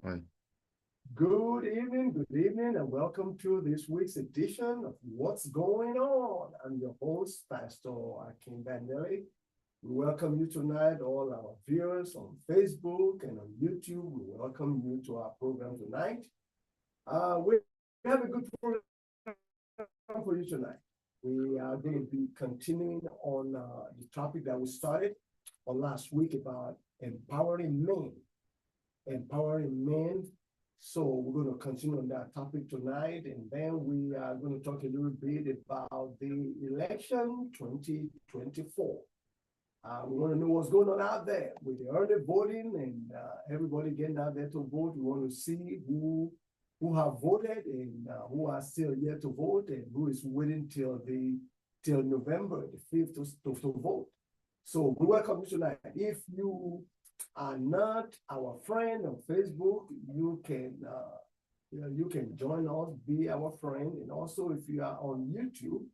Right. Good evening, and welcome to this week's edition of What's Going On. I'm your host, Pastor Akin Bandele. We welcome you tonight, all our viewers on Facebook and on YouTube. We welcome you to our program tonight. We have a good program for you tonight. We are going to be continuing on the topic that we started on last week about empowering men. Empowering men. So we're going to continue on that topic tonight, and then we are going to talk a little bit about the election 2024. We want to know what's going on out there with the early voting and everybody getting out there to vote. We want to see who have voted and who are still yet to vote and who is waiting till November the 5th to vote. So we welcome you tonight. If you are not our friend on Facebook, you can join us, be our friend. And also, if you are on YouTube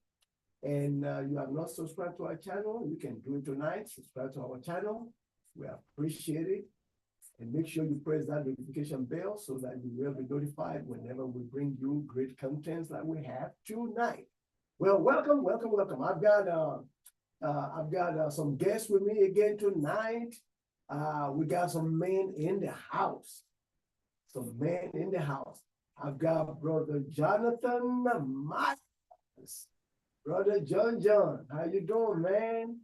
and you have not subscribed to our channel, you can do it tonight. Subscribe to our channel. We appreciate it. And make sure you press that notification bell so that you will be notified whenever we bring you great contents like we have tonight. Well, welcome. I've got some guests with me again tonight. We got some men in the house. I've got Brother Jonathan Myers. Brother John, how you doing, man?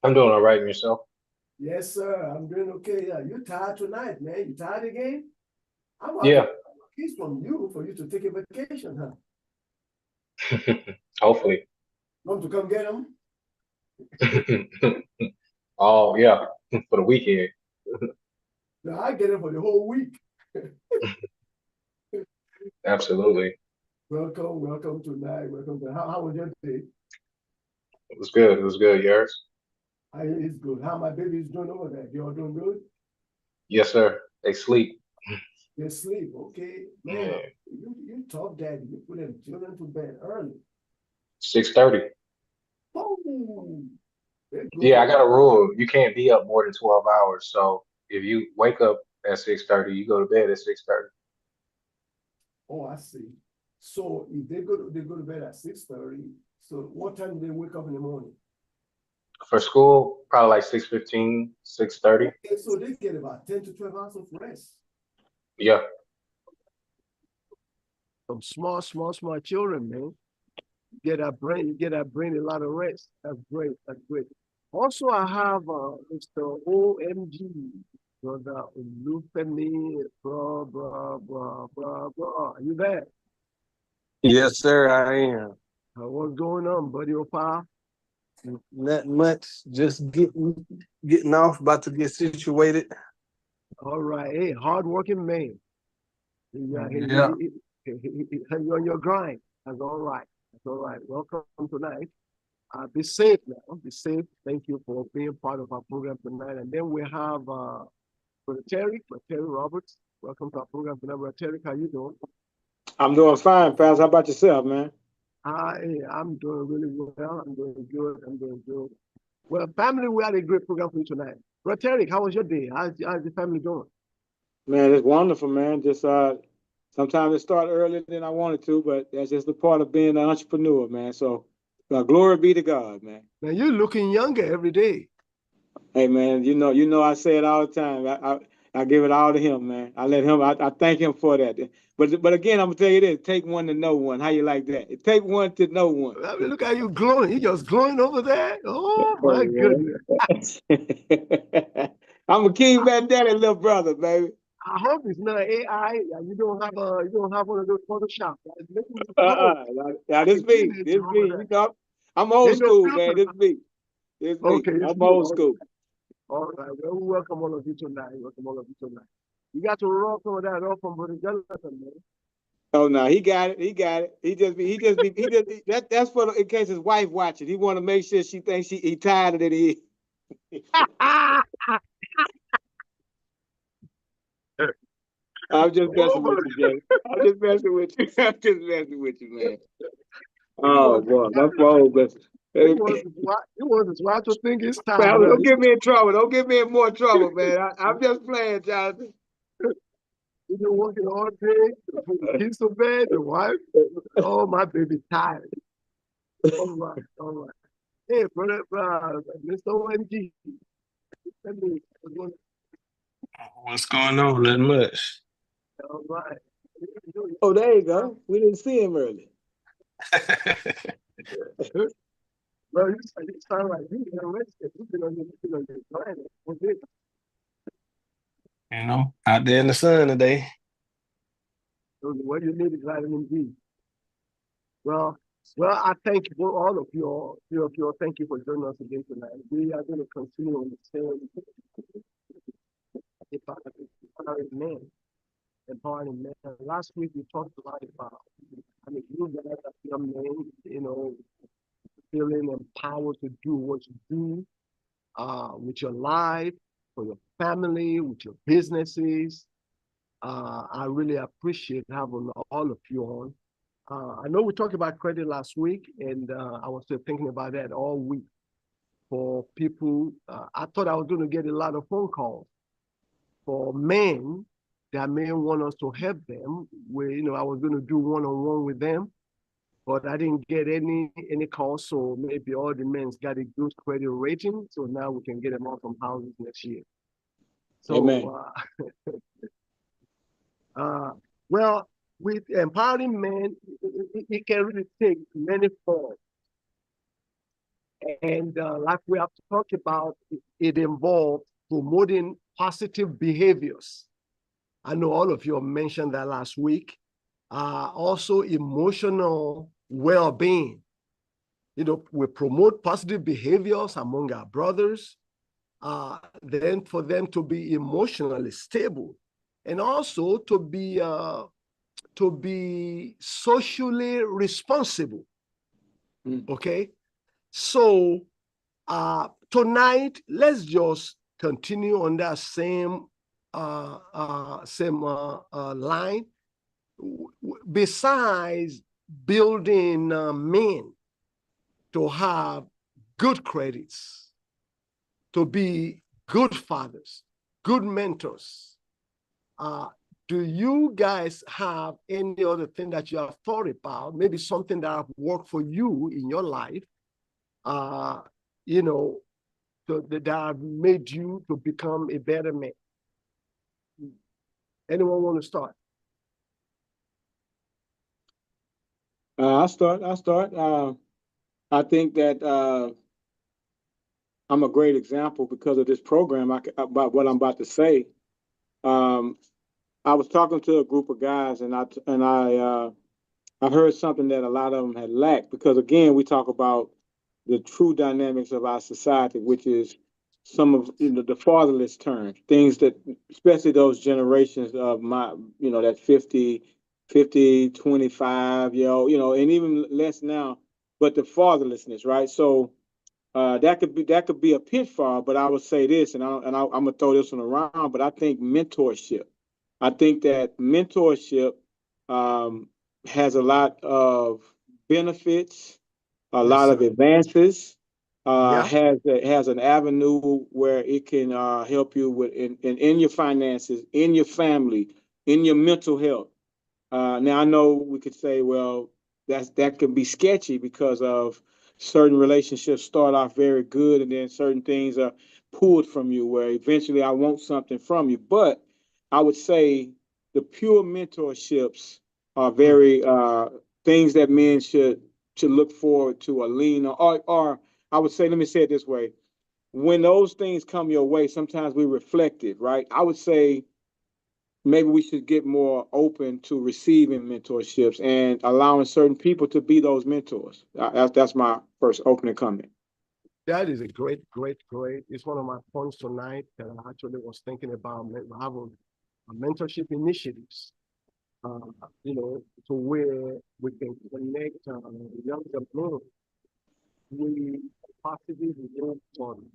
I'm doing all right, and yourself? Yes, sir. I'm doing okay. You tired tonight, man? You tired again? Yeah. He's from you for you to take a vacation, huh? Hopefully. Want to come get him? Oh, yeah, for the weekend. No, I get him for the whole week. Absolutely. Welcome tonight. How was your day? It was good. It was good. Yours? It's good. How my baby is doing over there? You all doing good? Yes, sir. They sleep. They sleep. Okay. Man, Yeah. you tough daddy. You put them children to bed early. 6:30. Oh, Yeah, I got a rule. You can't be up more than 12 hours. So if you wake up at 6:30, you go to bed at 6:30. Oh, I see. So if they go to bed at 6:30. So what time do they wake up in the morning? For school, probably like 6:15, 6:30. Okay, so they get about 10 to 12 hours of rest. Yeah. Some small children, man. Get that brain a lot of rest. That's great. Also, I have Mr. OMG, brother Olufemi, blah. Are you there? Yes, sir, I am. What's going on, buddy, Opa? Not much. Just getting off, about to get situated. All right. Hey, hardworking man. Yeah. You're on your grind. That's all right. Welcome tonight. Be safe now. Be safe. Thank you for being part of our program tonight. And then we have Brother Terry Roberts. Welcome to our program tonight. Brother Terry, how you doing? I'm doing fine, Pastor. How about yourself, man? I'm doing really well. I'm doing good. Well, family, we had a great program for you tonight. Brother Terry, how was your day? How's the family doing? Man, it's wonderful, man. Just sometimes it starts earlier than I wanted to, but that's just the part of being an entrepreneur, man. So glory be to God, man. Now you're looking younger every day. Hey, man, you know, I say it all the time. I give it all to him, man. I thank him for that. But again, I'm gonna tell you this: take one to know one. How you like that? It take one to know one. I mean, look how you glowing. You just glowing over there. Oh my goodness! I'm a King Van Daddy, little brother, baby. I hope it's not AI. You don't have one of those Photoshop. Now this me. You know, I'm old school, man. This me. Okay, I'm old school. All right. Well, we welcome all of you tonight. You got to roll some of that off from Brother Jonathan, man. Oh no, he got it. That's for in case his wife watching. He want to make sure she thinks he tired of it. I'm just messing with you, Jay. I'm just messing with you, man. Oh boy, my phone, but you want his wife to think it's time. Don't get me in trouble. Don't get me in more trouble, man. I'm just playing, Jonathan. You've been working all day, put the kids to bed, the wife. Oh, my baby tired. All right, all right. Hey, brother, Mr. OMG. Let me, What's going on? Not much. all right. Oh, there you go. We didn't see him earlier. Bro, you sound like you've been arrested. You've been on your planet. What's it? You know, out there in the sun today. What you need is vitamin D. Well, I thank you for all of you all. Thank you for joining us again tonight. We are going to continue on the same empowering men. Empowering men. Last week we talked a lot about, you guys as young men, feeling empowered to do what you do with your life, for your family, with your businesses. I really appreciate having all of you on. I know we talked about credit last week, and I was still thinking about that all week for people. I thought I was going to get a lot of phone calls for men that may want us to help them. I was going to do one-on-one with them, but I didn't get any calls. So maybe all the men's got a good credit rating, so now we can get them out from houses next year. So, Amen. Well, with empowering men, it can really take many forms. And like we have talked about, it involves promoting positive behaviors. I know all of you mentioned that last week. Also, emotional well-being. We promote positive behaviors among our brothers, then for them to be emotionally stable, and also to be socially responsible. Okay, so tonight let's just continue on that same line. Besides building men to have good credits, to be good fathers, good mentors, do you guys have any other thing that you have thought about? Maybe something that have worked for you in your life, that have made you to become a better man? Anyone want to start? I'll start. I think that I'm a great example because of this program about what I'm about to say. I was talking to a group of guys, and I heard something that a lot of them had lacked, because again, we talk about the true dynamics of our society, which is some of the fatherless terms, things that, especially those generations of that 50, 25 year old, and even less now, but the fatherlessness, right? So that could be a pitfall. But I would say this, and I'm gonna throw this one around, but I think mentorship. I think that mentorship has a lot of benefits, a lot of advances. Has an avenue where it can help you with in your finances, in your family, in your mental health. Now I know we could say, well, that can be sketchy because of certain relationships start off very good, and then certain things are pulled from you where eventually I want something from you. But I would say the pure mentorships are very things that men should look forward to or lean on, or I would say, let me say it this way. When those things come your way, sometimes we reflect it, right? I would say maybe we should get more open to receiving mentorships and allowing certain people to be those mentors. That's my first opening comment. That is a great. It's one of my points tonight that I actually was thinking about having mentorship initiatives, to where we can connect younger men with positive role models,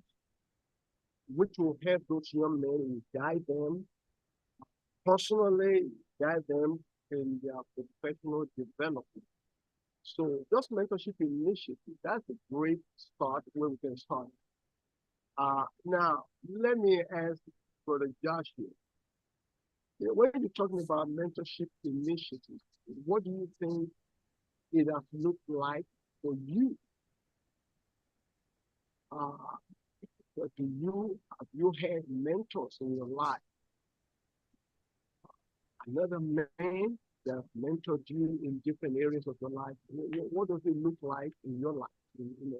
which will help those young men, guide them personally, guide them in their professional development. So just mentorship initiative, that's a great start where we can start. Now, let me ask Brother Joshua, when you're talking about mentorship initiatives, what do you think it has looked like for you? Have you had mentors in your life? Another man that mentored you in different areas of your life. What does it look like in your life, in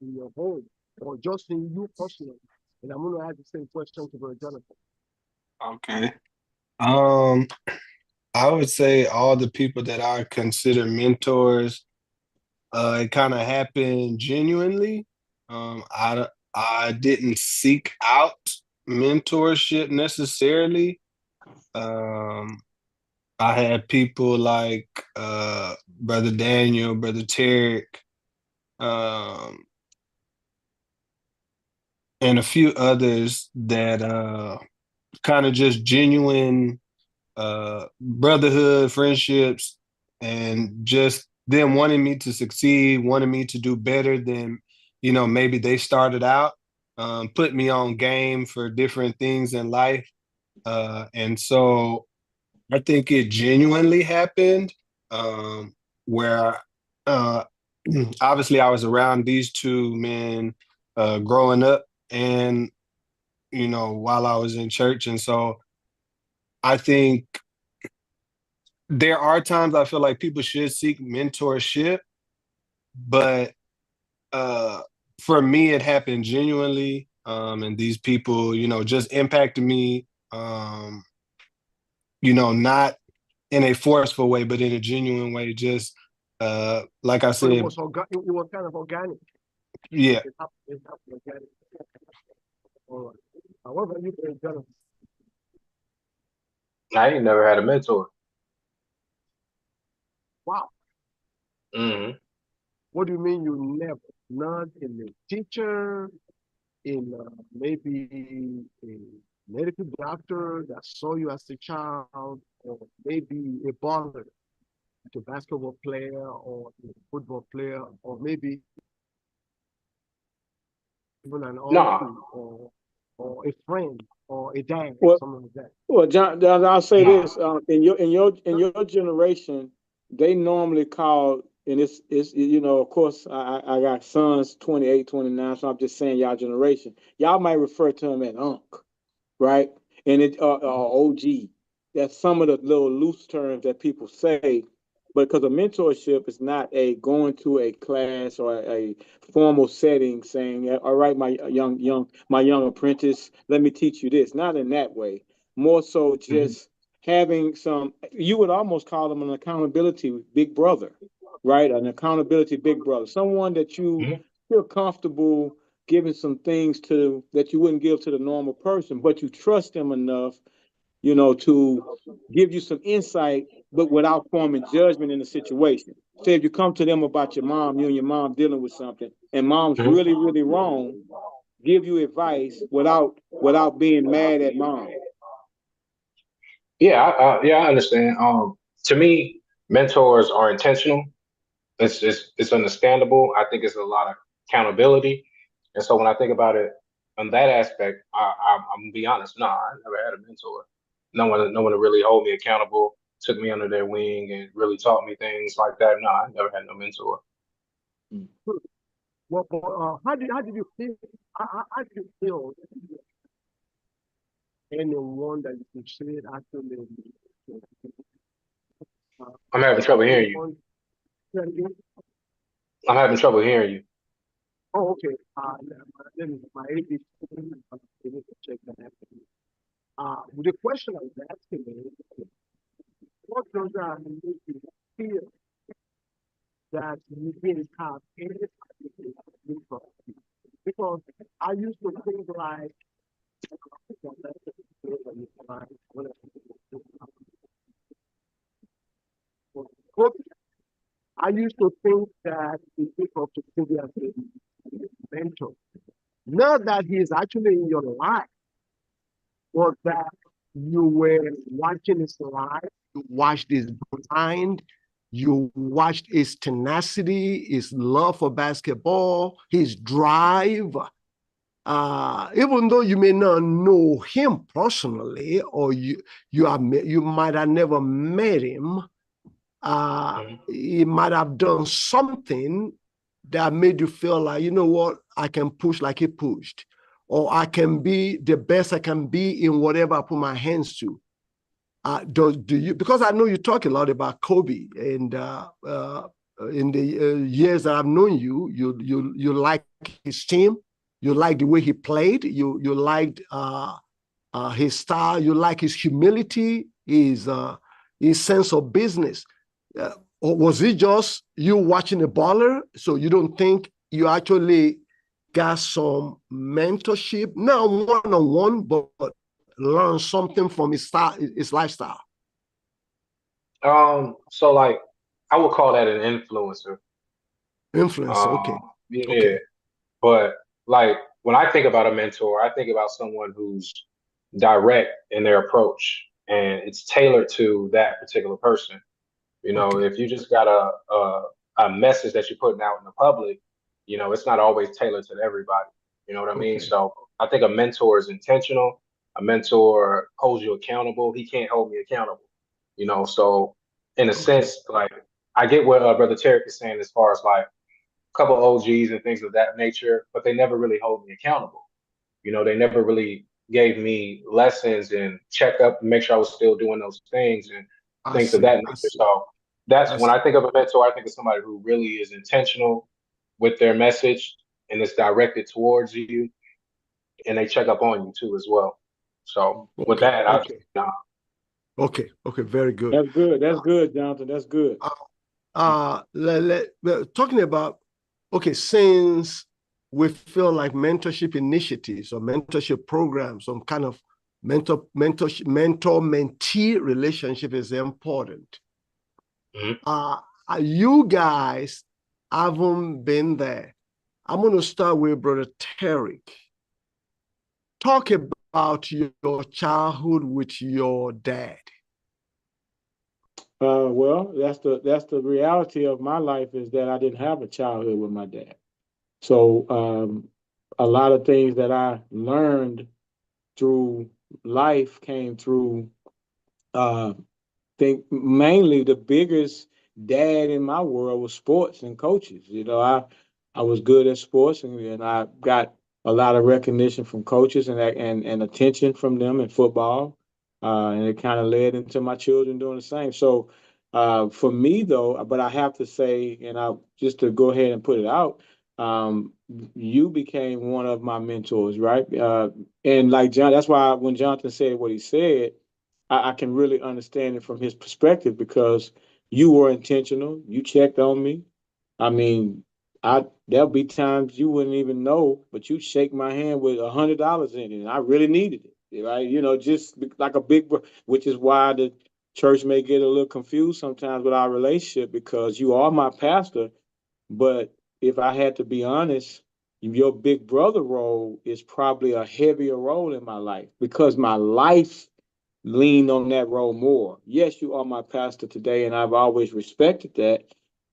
your home, or just in you personally? And I'm going to ask the same question to Brother Jonathan. Okay. I would say all the people that I consider mentors, it kind of happened genuinely. I didn't seek out mentorship necessarily. I had people like Brother Daniel, Brother Tarek, um, and a few others that kind of just genuine brotherhood, friendships, and just them wanting me to succeed, wanting me to do better than, maybe they started out, put me on game for different things in life. And so I think it genuinely happened, where uh, obviously I was around these two men growing up and, while I was in church. And so I think there are times I feel like people should seek mentorship, but for me, it happened genuinely. And these people, just impacted me, not in a forceful way, but in a genuine way. Just like I So it said, was kind of organic. yeah. It happened organic. All right. However, you Brother Jonathan. I ain't never had a mentor. Wow. Hmm. What do you mean you never? Not in a teacher, in maybe a medical doctor that saw you as a child, or maybe a baller, like a basketball player or a football player, or maybe even an Nah. uncle or a friend or a dad, Well, something like that. well, John, I'll say Nah. this: in your generation, they normally call, and it's of course, I got sons 28, 29, so I'm just saying y'all generation. Y'all might refer to them as Unc, right? And it OG. That's some of the little loose terms that people say, but because a mentorship is not a going to a class or a formal setting saying, "All right, my young apprentice, let me teach you this." Not in that way. More so, Mhm. just having some. You would almost call them an accountability big brother, right? An accountability big brother, someone that you Mhm. feel comfortable giving some things to that you wouldn't give to the normal person, but you trust them enough, to give you some insight, but without forming judgment in the situation. Say if you come to them about your mom, you and your mom dealing with something, and mom's Mhm. really, really wrong, give you advice without being mad at mom. Yeah, I understand. To me, mentors are intentional. It's understandable. I think it's a lot of accountability, and so when I think about it on that aspect, I'm gonna be honest. No, I never had a mentor. No one to really hold me accountable, took me under their wing, and really taught me things like that. No, I never had no mentor. Well, how did you feel? How did you feel? Anyone that you could say it actually, I'm having trouble hearing you. anyone, I'm having trouble hearing you. oh, okay. Let me, my AD, check that. The question I was asking is, what does that make you feel that you didn't have any info? Because I used to think like, I used to think that the people to see as a mentor, not that he is actually in your life, but that you were watching his life, you watched his grind, you watched his tenacity, his love for basketball, his drive, even though you may not know him personally, or you might have never met him, he might have done something that made you feel like, you know what, I can push like he pushed, or I can be the best I can be in whatever I put my hands to. Do you? Because I know you talk a lot about Kobe, and in the years that I've known you, you like his team, you like the way he played, you liked his style, you like his humility, his sense of business. Or was it just you watching a baller, so you don't think you actually got some mentorship, not one-on-one, but learn something from his style, his lifestyle? So like I would call that an influencer. Influence. Okay. Yeah, Okay. but like when I think about a mentor, I think about someone who's direct in their approach and it's tailored to that particular person. You know, Okay. if you just got a message that you're putting out in the public, you know, it's not always tailored to everybody. You know what I mean? Okay. So I think a mentor is intentional. A mentor holds you accountable. He can't hold me accountable. You know, so in a Okay. sense, like I get what Brother Tarek is saying as far as like a couple OGs and things of that nature, but they never really hold me accountable. You know, they never really gave me lessons and check up and make sure I was still doing those things and I things of see. that I nature. see. So that's I when I see. think of a mentor, I think of somebody who really is intentional with their message and it's directed towards you and they check up on you too as well. So with Okay. that, Okay. Okay. Okay. Very good. That's good. That's good, Jonathan. That's good. Talking about, okay, since we feel like mentorship initiatives or mentorship programs, some kind of mentor-mentee relationship is important. You guys haven't been there. I'm going to start with Brother Tarek. Talk about your childhood with your dad. Well, that's the reality of my life is that I didn't have a childhood with my dad. So a lot of things that I learned through life came through think mainly the biggest dad in my world was sports and coaches. You know, I was good at sports and I got a lot of recognition from coaches and attention from them in football. And it kind of led into my children doing the same. So for me though, but I have to say, and I just to go ahead and put it out, you became one of my mentors, right? And like John, that's why when Jonathan said what he said, I can really understand it from his perspective because you were intentional. You checked on me. I mean, there'll be times you wouldn't even know, but you'd shake my hand with $100 in it, and I really needed it, right? You know, just like a big, which is why the church may get a little confused sometimes with our relationship because you are my pastor, but if I had to be honest, your big brother role is probably a heavier role in my life because my life leaned on that role more. Yes, you are my pastor today, and I've always respected that.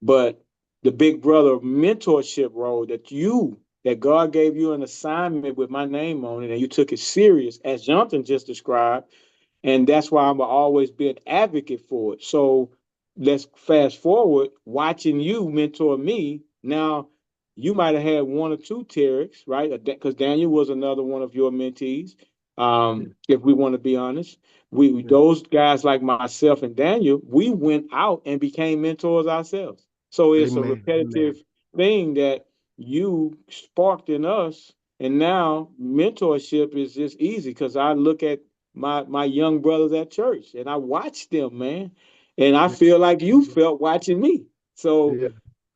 But the big brother mentorship role that God gave you an assignment with my name on it, and you took it serious, as Jonathan just described, and that's why I'm always be an advocate for it. So let's fast forward, watching you mentor me. Now, you might have had one or two Terrence, right? Because Daniel was another one of your mentees. If we want to be honest, those guys like myself and Daniel, we went out and became mentors ourselves. So it's a Amen. Amen. repetitive thing that you sparked in us, and now mentorship is just easy because I look at my young brothers at church and I watch them, man, and I feel like you felt watching me. So Yeah.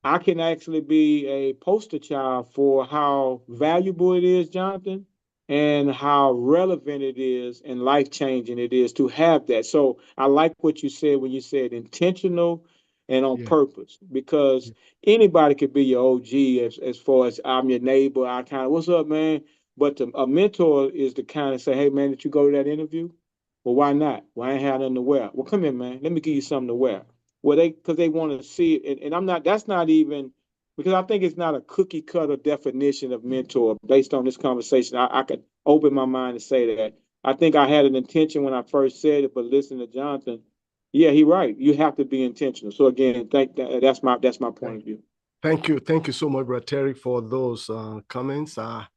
I can actually be a poster child for how valuable it is, Jonathan, and how relevant it is and life changing it is to have that. So I like what you said when you said intentional and on Yeah. purpose, because anybody could be your OG as far as I'm your neighbor. I kind of, what's up, man? But a mentor is the kind of say, hey, man, did you go to that interview? Well, why not? Well, I ain't had nothing to wear. Well, come here, man. Let me give you something to wear. Well, because they want to see it, and I'm not. That's not even because I think it's not a cookie cutter definition of mentor based on this conversation. I could open my mind to say that. I think I had an intention when I first said it, but listen to Jonathan. Yeah, he's right. You have to be intentional. So again, that's my point of view. Thank you so much, Brother Terry, for those comments. I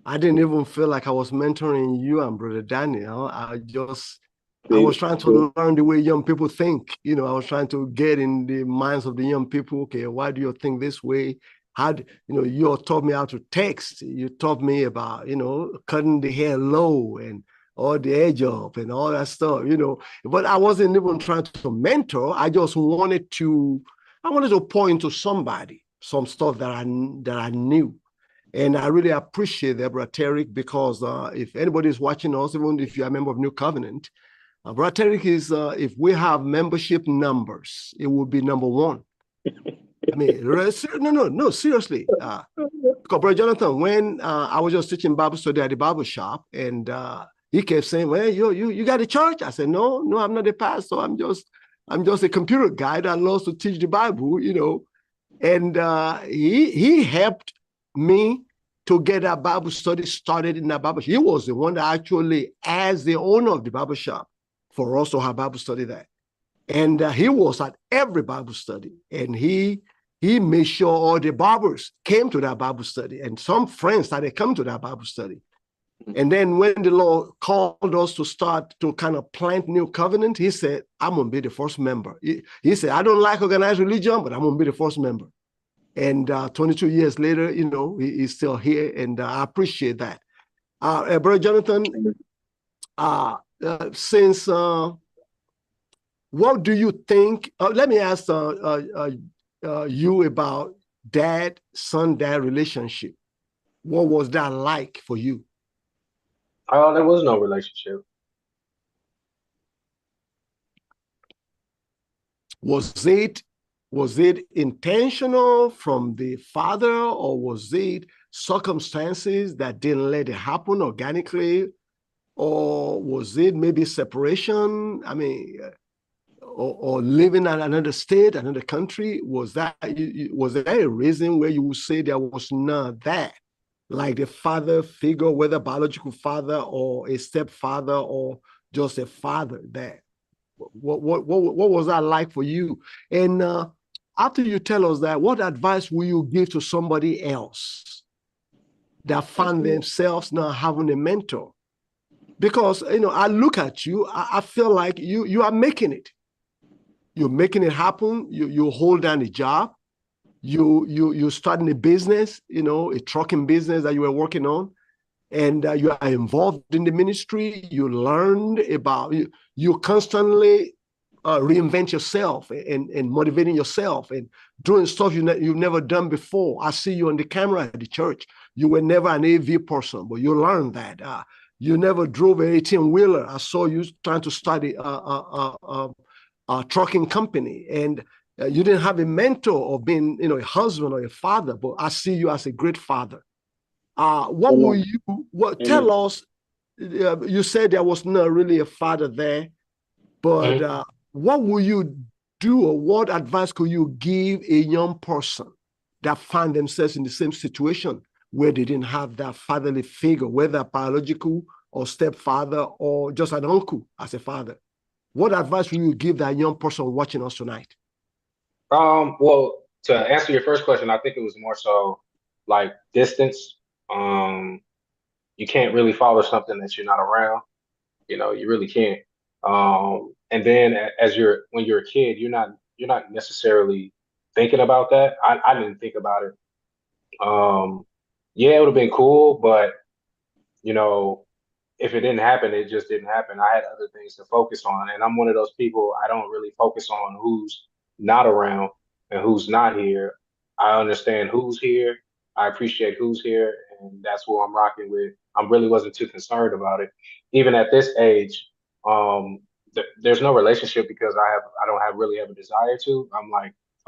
didn't even feel like I was mentoring you and Brother Daniel. I was trying to learn the way young people think. I was trying to get in the minds of the young people. Okay, why do you think this way? You taught me how to text. You taught me about, cutting the hair low and all the edge up and all that stuff, But I wasn't even trying to mentor. I just wanted to pour into somebody some stuff that I knew. And I really appreciate that, Brother Terry, because if anybody is watching us, even if you're a member of New Covenant, Brother Terry is, if we have membership numbers, it will be number one. I mean, no, seriously. Because Brother Jonathan, when I was just teaching Bible study at the Bible shop, and he kept saying, well, you got a church? I said, no, I'm not a pastor. I'm just a computer guy that loves to teach the Bible, And he helped me to get that Bible study started in that Bible shop. He was the one that actually, as the owner of the Bible shop, for us to have Bible study there. And he was at every Bible study. And he made sure all the barbers came to that Bible study. And some friends started coming to that Bible study. And then when the Lord called us to start to kind of plant New Covenant, he said, I'm going to be the first member. He said, I don't like organized religion, but I'm going to be the first member. And 22 years later, he's still here, and I appreciate that. Brother Jonathan, since what do you think? Let me ask you about dad-son-dad relationship. What was that like for you? There was no relationship. Was it intentional from the father, or was it circumstances that didn't let it happen organically, or was it maybe separation? I mean, or living in another state, another country? Was there a reason where you would say there was not that, like the father figure, whether biological father or a stepfather or just a father there? What was that like for you? And after you tell us that, what advice will you give to somebody else that found themselves not having a mentor? Because I look at you, I feel like you are making it. You're making it happen. You hold down a job. You starting a business, a trucking business that you were working on, and you are involved in the ministry. You learned about you constantly reinvent yourself and motivating yourself and doing stuff you've never done before. I see you on the camera at the church. You were never an AV person, but you learned that. You never drove an 18-wheeler. I saw you trying to start a trucking company, and you didn't have a mentor of being, a husband or a father, but I see you as a great father. Tell us, you said there was not really a father there, but what will you do, or what advice could you give a young person that found themselves in the same situation where they didn't have that fatherly figure, whether biological or stepfather or just an uncle as a father? What advice will you give that young person watching us tonight? Well, to answer your first question, I think it was more so like distance. You can't really follow something that you're not around. You really can't. And then when you're a kid, you're not necessarily thinking about that. I didn't think about it. Yeah, it would have been cool, but if it didn't happen, it just didn't happen. I had other things to focus on, and I'm one of those people. I don't really focus on who's not around and who's not here. I understand who's here. I appreciate who's here, and that's who I'm rocking with. I really wasn't too concerned about it. Even at this age, there's no relationship because I don't really have a desire to. I'm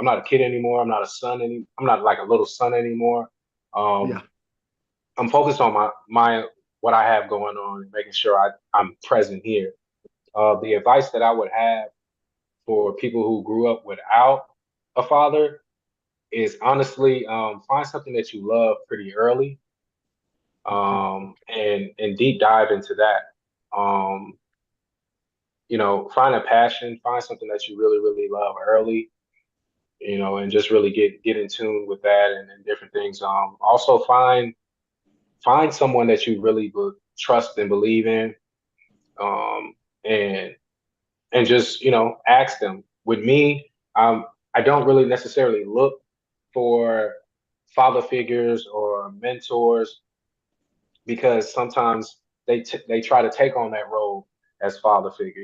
not a kid anymore. I'm not a son I'm not like a little son anymore. I'm focused on my what I have going on and making sure I'm present here. The advice that I would have for people who grew up without a father, is honestly find something that you love pretty early, and deep dive into that. Find a passion, find something that you really, really love early, and just really get in tune with that and different things. Also find someone that you really trust and believe in, um, and just ask them. With me, I don't really necessarily look for father figures or mentors because sometimes they try to take on that role as father figure.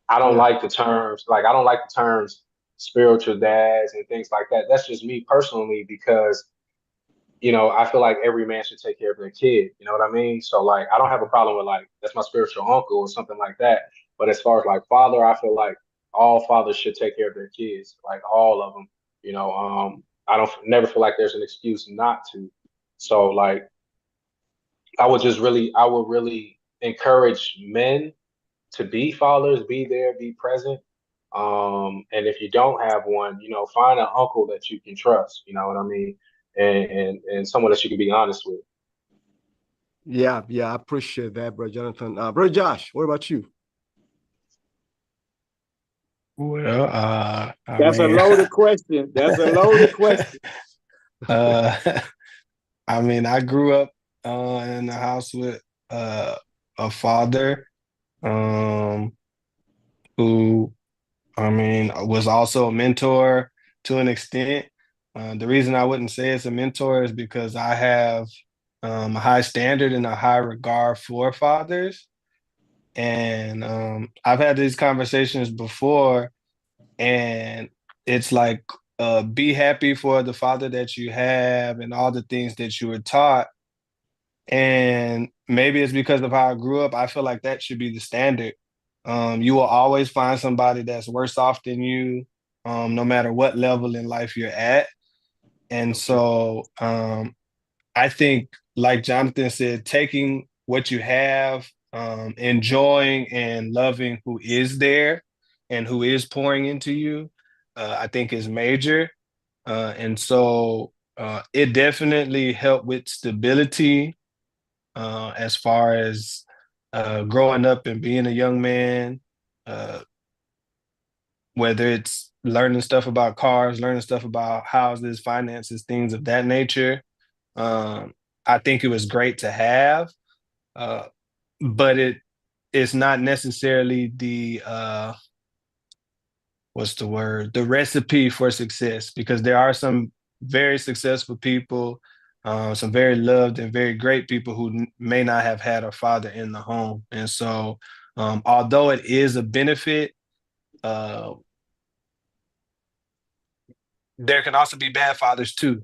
I don't Yeah. like the terms I don't like the terms spiritual dads and things like that. That's just me personally because I feel like every man should take care of their kid. You know what I mean? So like, I don't have a problem with like that's my spiritual uncle or something like that. But as far as like father, I feel like all fathers should take care of their kids, like all of them. I don't never feel like there's an excuse not to. So like, I would really encourage men to be fathers, be there, be present. And if you don't have one, find an uncle that you can trust. You know what I mean? And someone that you can be honest with. Yeah, I appreciate that, bro, Jonathan. Bro, Josh, what about you? Well, I That's a mean, loaded question. That's a loaded question. uh, I mean, I grew up in a house with a father um, who, I mean, was also a mentor to an extent. The reason I wouldn't say it's a mentor is because I have a high standard and a high regard for fathers. And I've had these conversations before, and it's like, be happy for the father that you have and all the things that you were taught. And maybe it's because of how I grew up. I feel like that should be the standard. You will always find somebody that's worse off than you, no matter what level in life you're at. And Okay. so I think, like Jonathan said, taking what you have, enjoying and loving who is there and who is pouring into you, I think is major. And so it definitely helped with stability as far as growing up and being a young man, uh, whether it's learning stuff about cars, learning stuff about houses, finances, things of that nature. Um, I think it was great to have, uh, but it's not necessarily the what's the word? The recipe for success, because there are some very successful people, some very loved and very great people who may not have had a father in the home. And so, although it is a benefit, uh, there can also be bad fathers too,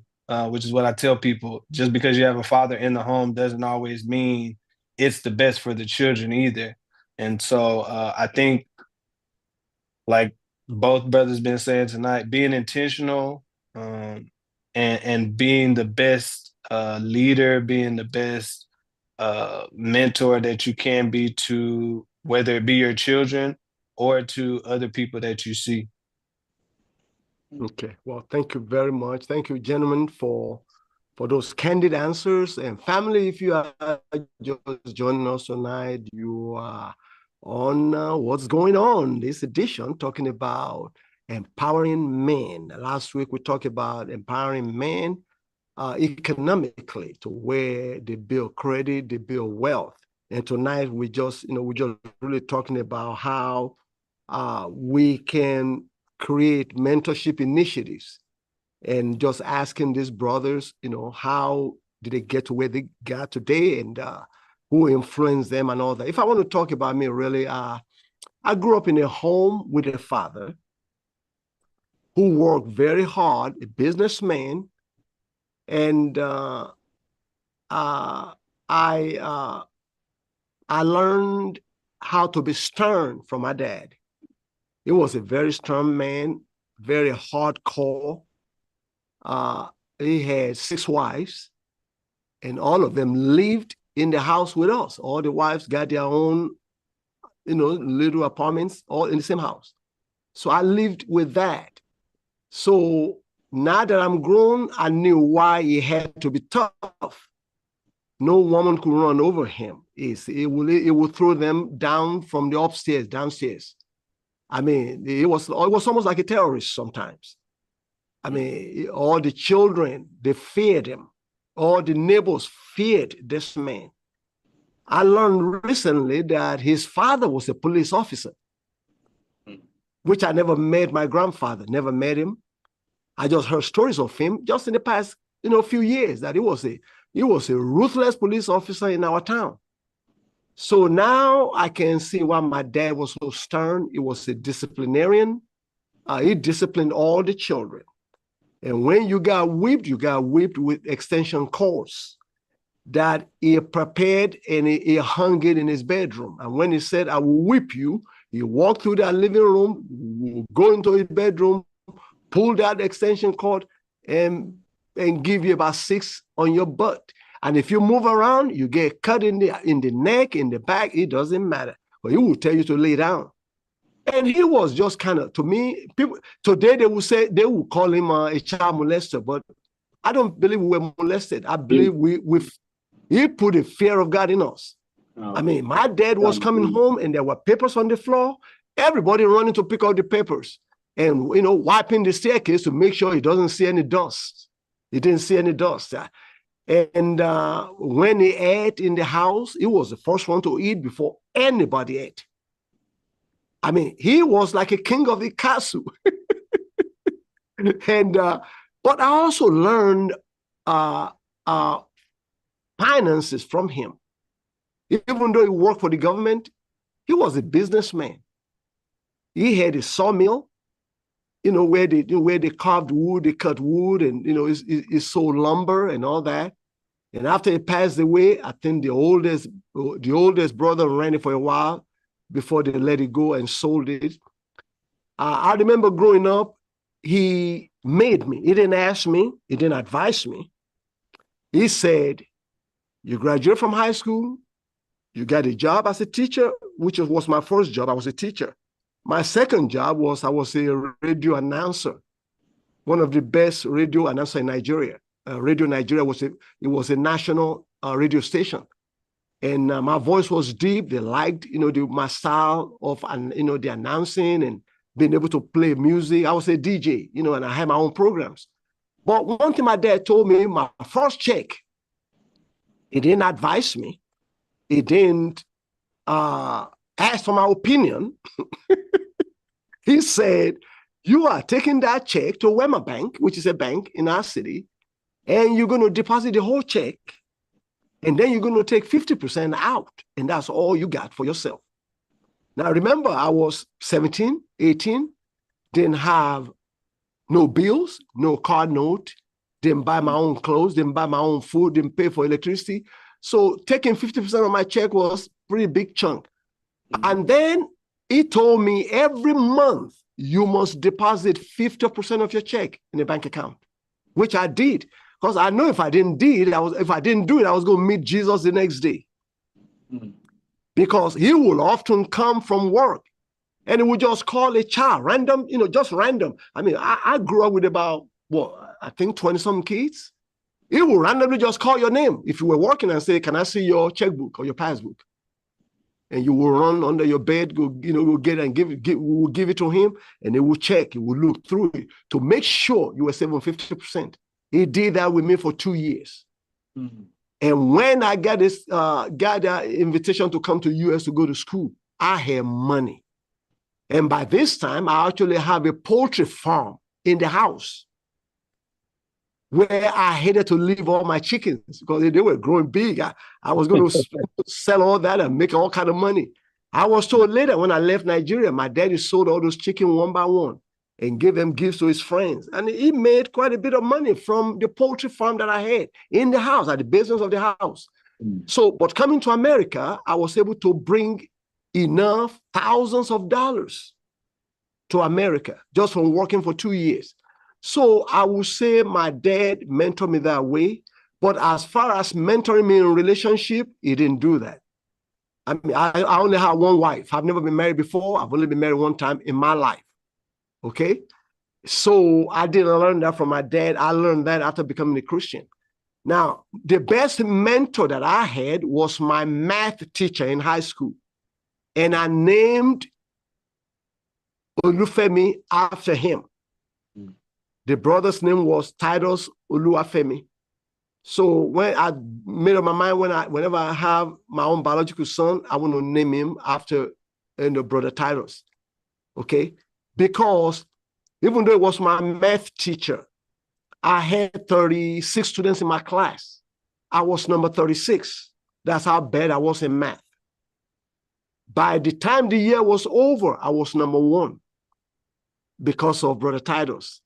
which is what I tell people. Just because you have a father in the home doesn't always mean it's the best for the children either. And so I think, like both brothers been saying tonight, being intentional, and being the best leader, being the best mentor that you can be to whether it be your children or to other people that you see. Okay. Well, thank you very much. Thank you, gentlemen, for those candid answers. And family, if you are just joining us tonight, you are on What's Going On, this edition, talking about empowering men. Last week, we talked about empowering men economically to where they build credit, they build wealth. And tonight, we're just really talking about how we can create mentorship initiatives and just asking these brothers, how did they get to where they got today and who influenced them and all that. If I want to talk about me, really, I grew up in a home with a father who worked very hard, a businessman, and I I learned how to be stern from my dad. He was a very stern man, very hardcore. He had 6 wives, and all of them lived in the house with us. All the wives got their own, little apartments, all in the same house. So I lived with that. So now that I'm grown, I knew why he had to be tough. No woman could run over him. It will throw them down from the upstairs, downstairs. I mean, it was almost like a terrorist sometimes. I mean, all the children, they feared him. All the neighbors feared this man. I learned recently that his father was a police officer, which I never met my grandfather, never met him. I just heard stories of him just in the past, few years, that he was a ruthless police officer in our town. So now I can see why my dad was so stern. He was a disciplinarian. He disciplined all the children. And when you got whipped with extension cords that he prepared, and he hung it in his bedroom. And when he said, I will whip you, he walked through that living room, go into his bedroom, pull that extension cord, and give you about 6 on your butt. And if you move around, you get cut in the neck, in the back, it doesn't matter. But he will tell you to lay down. And he was just kind of, to me, people today they will call him a child molester, but I don't believe we were molested. I believe he put a fear of God in us. I mean, my dad was coming home and there were papers on the floor, everybody running to pick up the papers and, wiping the staircase to make sure he doesn't see any dust. He didn't see any dust. And when he ate in the house, he was the first one to eat before anybody ate. I mean, he was like a king of the castle. And but I also learned finances from him. Even though he worked for the government, he was a businessman. He had a sawmill, where they carved wood, they cut wood, and he sold lumber and all that. And after he passed away, I think the oldest brother ran it for a while before they let it go and sold it. I remember growing up, he made me. He didn't ask me. He didn't advise me. He said, you graduate from high school, you got a job as a teacher, which was my first job. I was a teacher. My second job was I was a radio announcer, one of the best radio announcers in Nigeria. Radio Nigeria was a national radio station. And my voice was deep. They liked, my style of, the announcing and being able to play music. I was a DJ, and I had my own programs. But one thing my dad told me, my first check, he didn't advise me. He didn't ask for my opinion. He said, you are taking that check to Wema Bank, which is a bank in our city, and you're going to deposit the whole check. And then you're going to take 50% out, and that's all you got for yourself. Now, remember, I was 17, 18, didn't have no bills, no car note, didn't buy my own clothes, didn't buy my own food, didn't pay for electricity. So taking 50% of my check was a pretty big chunk. And then he told me every month, you must deposit 50% of your check in a bank account, which I did. Because I know if I didn't do it, I was going to meet Jesus the next day. Because he will often come from work and he would just call a child, random, just random. I mean, I grew up with about, I think 20-some kids. He will randomly just call your name if you were working and say, can I see your checkbook or your passbook? And you will run under your bed, go get and we'll give it to him, and he will check, he will look through it to make sure you were saving 50%. He did that with me for 2 years. And when I got that invitation to come to US to go to school, I had money. And by this time, I actually have a poultry farm in the house where I hated to leave all my chickens because they were growing big. I was going to sell all that and make all kind of money. I was told later when I left Nigeria, my daddy sold all those chickens one by one and gave them gifts to his friends. And he made quite a bit of money from the poultry farm that I had in the house, at the basement of the house. So, but coming to America, I was able to bring enough thousands of dollars to America just from working for 2 years. So I would say my dad mentored me that way. But as far as mentoring me in relationship, he didn't do that. I mean, I only have one wife. I've never been married before. I've only been married one time in my life. Okay. So I didn't learn that from my dad. I learned that after becoming a Christian. Now, the best mentor that I had was my math teacher in high school. And I named Olufemi after him. The brother's name was Titus Oluwafemi. So when I made up my mind, whenever I have my own biological son, I want to name him after brother Titus. Okay? Because even though it was my math teacher, I had 36 students in my class. I was number 36. That's how bad I was in math. By the time the year was over, I was number 1 because of Brother Titus.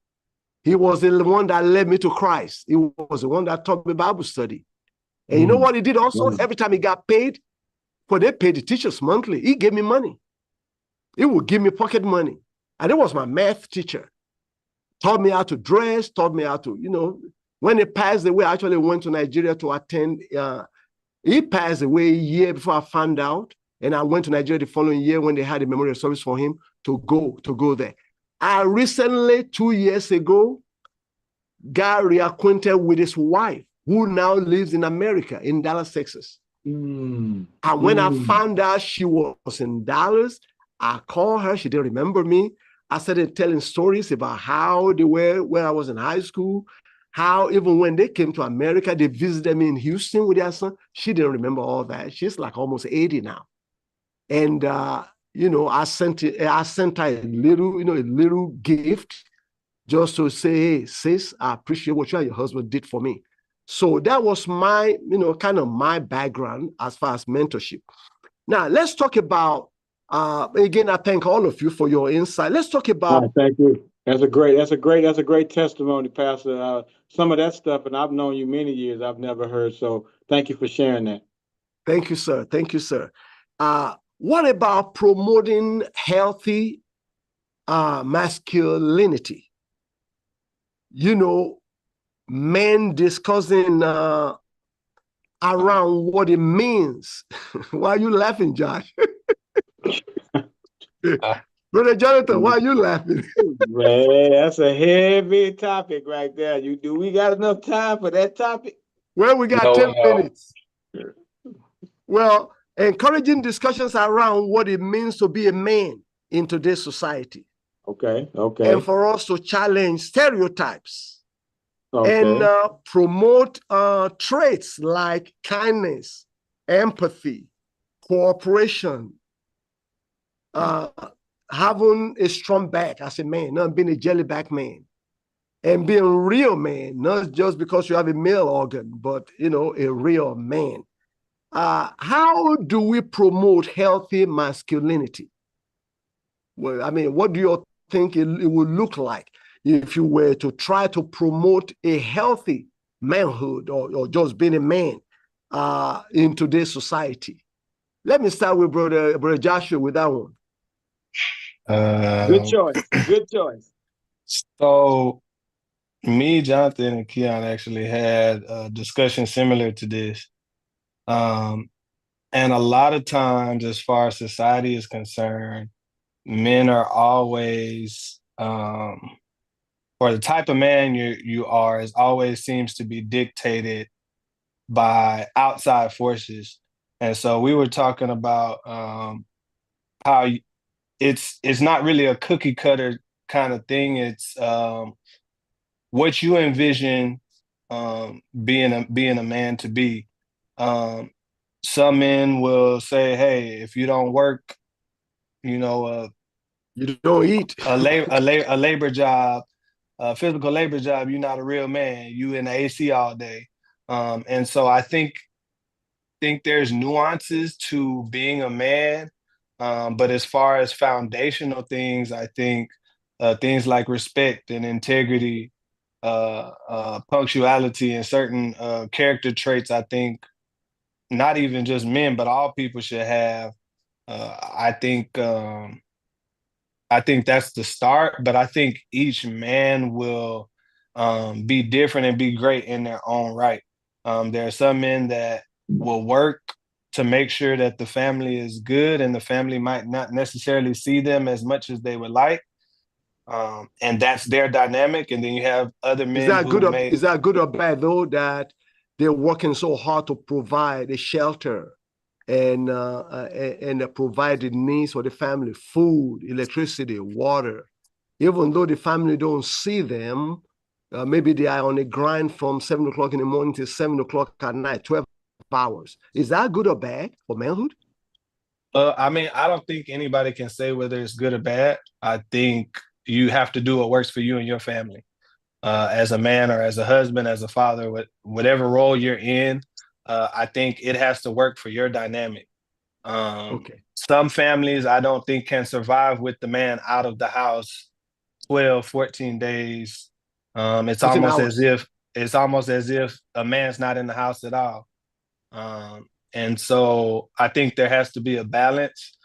He was the one that led me to Christ. He was the one that taught me Bible study. And you know what he did also? Every time he got paid, for they paid the teachers monthly, he gave me money. He would give me pocket money. And it was my math teacher. Taught me how to dress, taught me how to, when he passed away, I actually went to Nigeria to attend. He passed away a year before I found out. And I went to Nigeria the following year when they had a memorial service for him to go there. I recently, 2 years ago, got reacquainted with his wife, who now lives in America, in Dallas, Texas. And when I found out she was in Dallas, I called her. She didn't remember me. I started telling stories about how they were when I was in high school, how even when they came to America, they visited me in Houston with their son. She didn't remember all that. She's like almost 80 now. And, I sent her a little gift just to say, hey, sis, I appreciate what you and your husband did for me. So that was my, kind of my background as far as mentorship. Now, let's talk about, again, I thank all of you for your insight. Let's talk about. Thank you. That's a great testimony, Pastor. Some of that stuff, and I've known you many years, I've never heard. So thank you for sharing that. Thank you, sir. Thank you, sir. What about promoting healthy masculinity? Men discussing around what it means. Why are you laughing, Josh? Brother Jonathan, why are you laughing? Man, that's a heavy topic right there. Do we got enough time for that topic? Well, we got 10 minutes. Well, encouraging discussions around what it means to be a man in today's society. Okay. And for us to challenge stereotypes. And promote traits like kindness, empathy, cooperation, having a strong back as a man, not being a jellyback man, and being a real man, not just because you have a male organ, but, a real man. How do we promote healthy masculinity? Well, I mean, what do you think it would look like if you were to try to promote a healthy manhood or just being a man in today's society? Let me start with Brother Joshua with that one. Good choice. So me, Jonathan, and Keon actually had a discussion similar to this. And a lot of times, as far as society is concerned, men are always, or the type of man you are is always seems to be dictated by outside forces. And so we were talking about how it's not really a cookie cutter kind of thing. It's what you envision being a man to be. Some men will say, hey, if you don't work, you don't eat. a labor job, a physical labor job, you're not a real man. You in the AC all day. And so I think there's nuances to being a man. But as far as foundational things, I think things like respect and integrity, punctuality, and certain character traits, I think not even just men, but all people should have. I think that's the start, but I think each man will be different and be great in their own right. There are some men that will work to make sure that the family is good, and the family might not necessarily see them as much as they would like. And that's their dynamic. And then you have other Is men that who good or may. is that good or bad though that they're working so hard to provide a shelter and provide the needs for the family, food, electricity, water, even though the family don't see them, maybe they are on a grind from 7 o'clock in the morning to 7 o'clock at night, 12 hours. Is that good or bad for manhood? I mean, I don't think anybody can say whether it's good or bad. I think you have to do what works for you and your family. As a man or as a husband, as a father, whatever role you're in, I think it has to work for your dynamic. Okay. Some families I don't think can survive with the man out of the house 12, 14 days. It's 14 almost as hours. if a man's not in the house at all. And so I think there has to be a balance.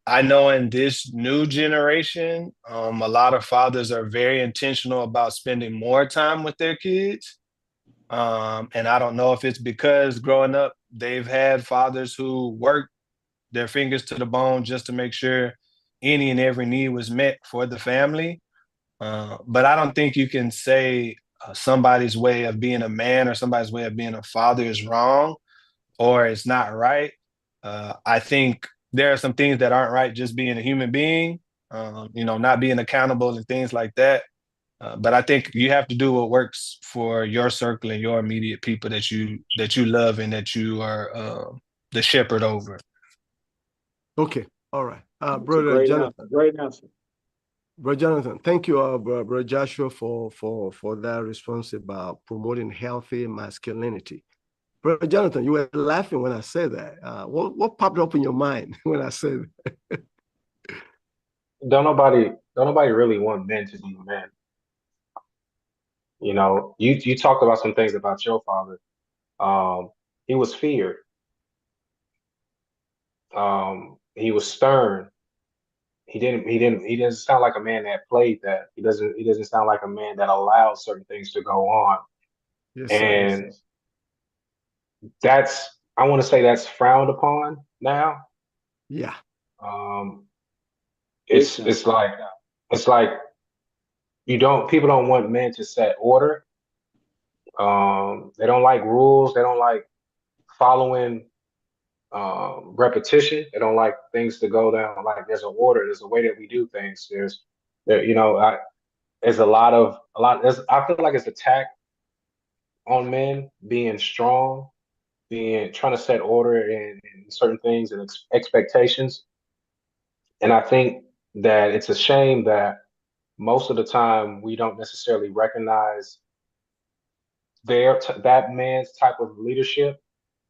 I know in this new generation, a lot of fathers are very intentional about spending more time with their kids. And I don't know if it's because growing up, they've had fathers who worked their fingers to the bone just to make sure any and every need was met for the family. But I don't think you can say somebody's way of being a man or somebody's way of being a father is wrong or it's not right. I think there are some things that aren't right just being a human being, not being accountable and things like that. But I think you have to do what works for your circle and your immediate people that you love and that you are the shepherd over. Okay. All right. That's a Brother great Jonathan. answer. Great answer. Brother Jonathan, thank you, Brother Joshua, for that response about promoting healthy masculinity. Brother Jonathan, you were laughing when I said that. What popped up in your mind when I said that? Don't nobody really want men to be men. You know, you talked about some things about your father. He was feared. He was stern. He doesn't sound like a man that played that. He doesn't sound like a man that allowed certain things to go on. Yes, sir. And I want to say that's frowned upon now. Yeah. Um, Big it's time. it's like people don't want men to set order. They don't like rules. They don't like following repetition. They don't like things to go down like there's an order. There's a way that we do things. There's I feel like it's attack on men being strong, being trying to set order in certain things and expectations. And I think that it's a shame that most of the time we don't necessarily recognize that man's type of leadership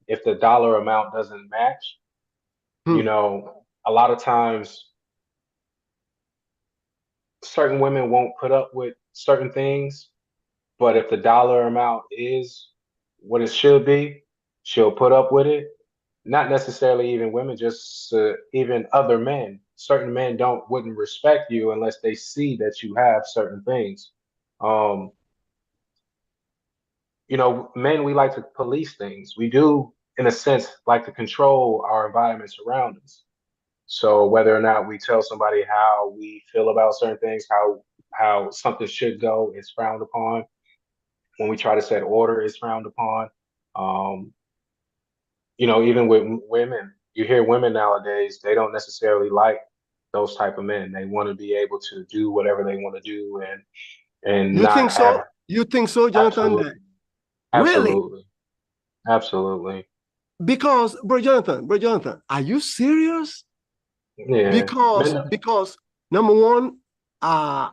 if the dollar amount doesn't match. You Hmm. know, a lot of times certain women won't put up with certain things, but if the dollar amount is what it should be, she'll put up with it. Not necessarily even women, just even other men. Certain men wouldn't respect you unless they see that you have certain things. Um, Men, we like to police things. We do, in a sense, like to control our environments around us. So whether or not we tell somebody how we feel about certain things, how something should go, is frowned upon. When we try to set order, is frowned upon. Um, Even with women, you hear women nowadays, they don't necessarily like those type of men. They want to be able to do whatever they want to do and You not think have. so? You think so, Jonathan? Absolutely, Really? absolutely, absolutely. Because, Brother Jonathan, are you serious? Yeah. Because number one, I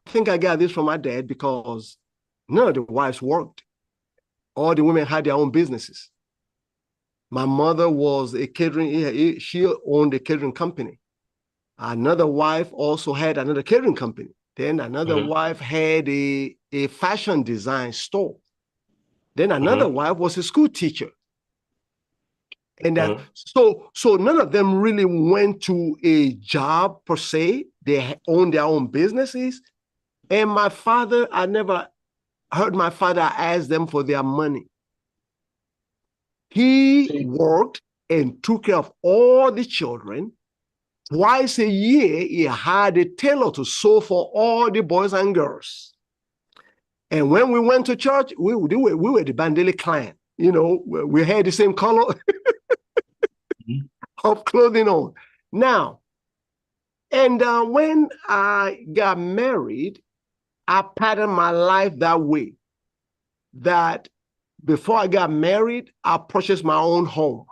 think I got this from my dad because none of the wives worked. All the women had their own businesses. My mother was a catering, she owned a catering company. Another wife also had another catering company. Then another wife had a fashion design store. Then another wife was a school teacher. And so none of them really went to a job per se. They owned their own businesses. And my father, I never heard my father ask them for their money. He worked and took care of all the children, twice a year, he hired a tailor to sew for all the boys and girls. And when we went to church, we were the Bandele clan. You know, we had the same color of clothing on. Now, and when I got married, I patterned my life that way. That before I got married, I purchased my own home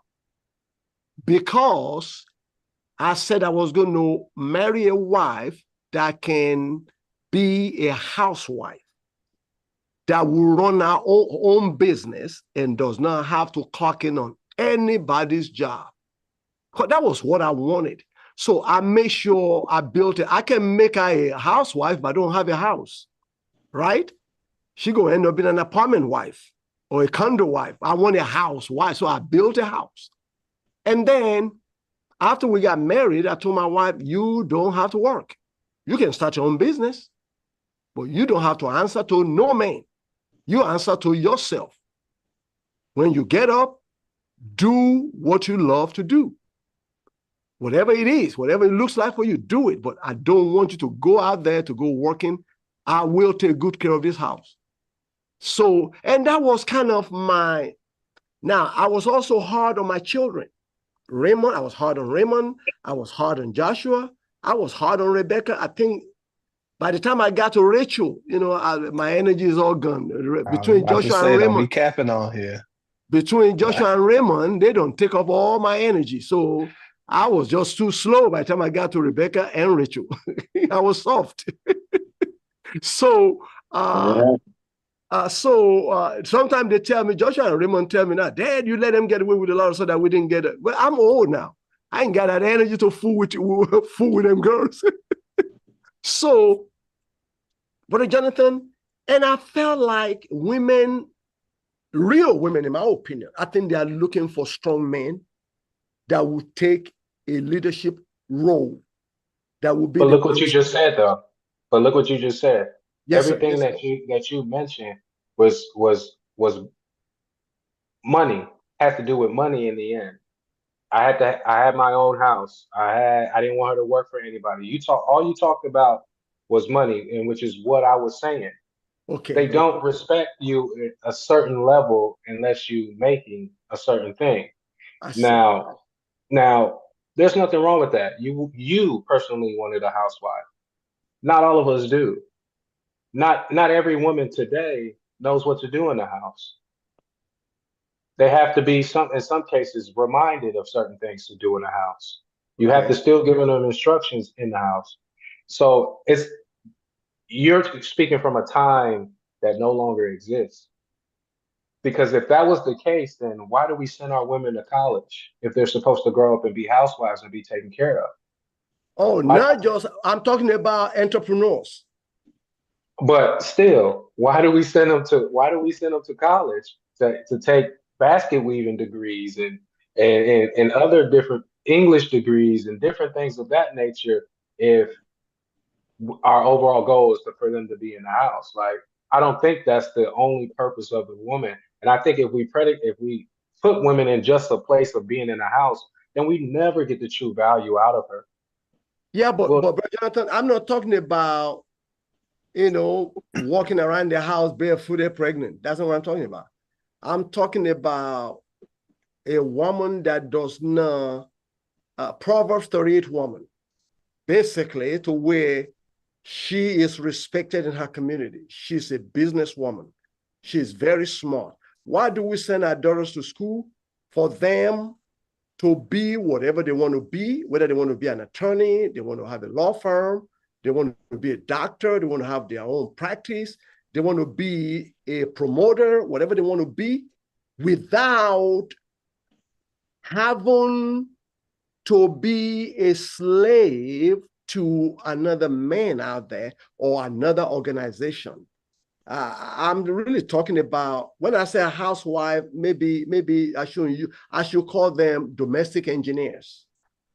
because I said I was going to marry a wife that can be a housewife, that will run our own business and does not have to clock in on anybody's job. That was what I wanted. So I made sure I built it. I can make her a housewife, but I don't have a house, right? She gonna end up being an apartment wife or a condo wife. I want a house wife, so I built a house. And then after we got married, I told my wife, you don't have to work. You can start your own business, but you don't have to answer to no man. You answer to yourself. When you get up, do what you love to do. Whatever it is, whatever it looks like for you, do it. But I don't want you to go out there to go working. I will take good care of this house. So, and that was kind of my, now I was also hard on my children. Raymond, I was hard on Raymond. I was hard on Joshua. I was hard on Rebecca. I think by the time I got to Rachel, you know, my energy is all gone. Between Joshua and Raymond, don't be capping on here. Between Joshua and Raymond, they don't take up all my energy. So I was just too slow by the time I got to Rebecca and Rachel. I was soft. So, sometimes they tell me, Joshua and Raymond tell me now, Dad, you let them get away with a lot so that we didn't get it. Well, I'm old now. I ain't got that energy to fool with them girls. So, Brother Jonathan, and I felt like women, real women, in my opinion, I think they are looking for strong men that will take a leadership role. That will be. But look what you just said, though. But look what you just said. Yes, Everything sir. that you mentioned was money. Has to do with money in the end. I had my own house. I didn't want her to work for anybody. All you talked about was money, and which is what I was saying. Okay. They don't respect you at a certain level unless you making a certain thing. Now, there's nothing wrong with that. You personally wanted a housewife. Not all of us do. Not every woman today knows what to do in the house. They have to be in some cases reminded of certain things to do in the house. You have to still give them instructions in the house. So you're speaking from a time that no longer exists. Because if that was the case, then why do we send our women to college if they're supposed to grow up and be housewives and be taken care of? Oh, not just, I'm talking about entrepreneurs. But still, why do we send them to college to take basket weaving degrees and other different English degrees and different things of that nature if our overall goal is for them to be in the house? Like, I don't think that's the only purpose of the woman. And I think if we put women in just a place of being in the house, then we never get the true value out of her. Yeah, but Jonathan, I'm not talking about, walking around the house barefooted pregnant. That's not what I'm talking about. I'm talking about a woman that does not, Proverbs 38 woman, basically to where she is respected in her community. She's a businesswoman. She's very smart. Why do we send our daughters to school? For them to be whatever they want to be, whether they want to be an attorney, they want to have a law firm, they want to be a doctor, they want to have their own practice, they want to be a promoter, whatever they want to be, without having to be a slave to another man out there or another organization. I'm really talking about, when I say a housewife, maybe I should call them domestic engineers,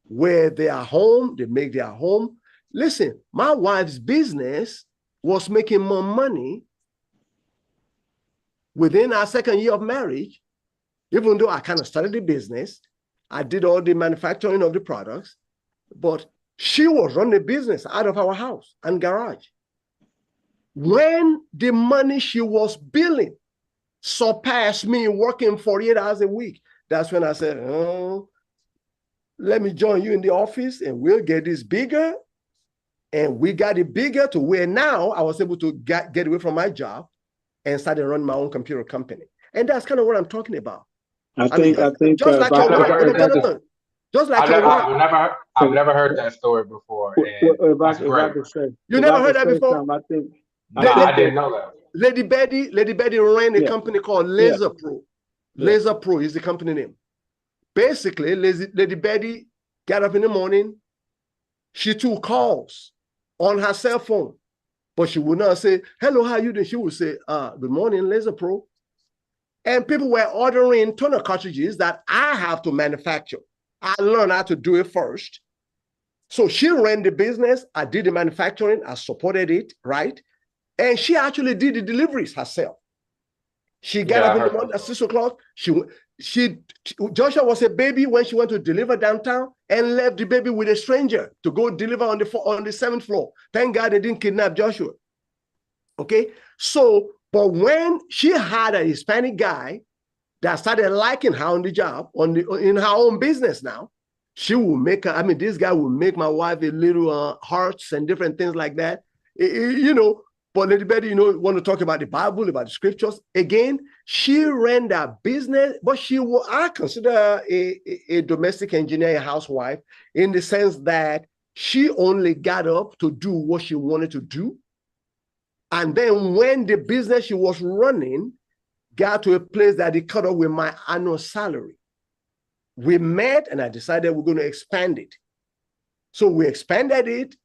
where they are home, they make their home. Listen, my wife's business was making more money within our second year of marriage, even though I kind of started the business. I did all the manufacturing of the products, but She was running a business out of our house and garage. When the money she was billing surpassed me working 48 hours a week, that's when I said, oh, let me join you in the office and we'll get this bigger. And we got it bigger to where now I was able to get away from my job and started running my own computer company. And that's kind of what I'm talking about. I think just like your wife, Jonathan, just like your wife. I've never heard that story before. And if that's I great. could say, You never heard that before? I think I didn't know that. Lady Betty ran a company called Laser Pro. Laser Pro is the company name. Basically, Lady Betty got up in the morning. She took calls on her cell phone, but she would not say, hello, how you doing? She would say, good morning, Laser Pro. And people were ordering toner cartridges that I have to manufacture. I learned how to do it first. So she ran the business. I did the manufacturing. I supported it, right? And she actually did the deliveries herself. She got up in the morning at 6 o'clock. Joshua was a baby when she went to deliver downtown and left the baby with a stranger to go deliver on the 7th floor. Thank God they didn't kidnap Joshua. Okay, so but when she had a Hispanic guy that started liking her on the job, in her own business now, she will make her, this guy will make my wife a little hearts and different things like that. But Lady Betty, want to talk about the Bible, about the scriptures. Again, she ran that business, but I consider her a domestic engineer, a housewife, in the sense that she only got up to do what she wanted to do. And then when the business she was running got to a place that it caught up with my annual salary, we met and I decided we're going to expand it. So we expanded it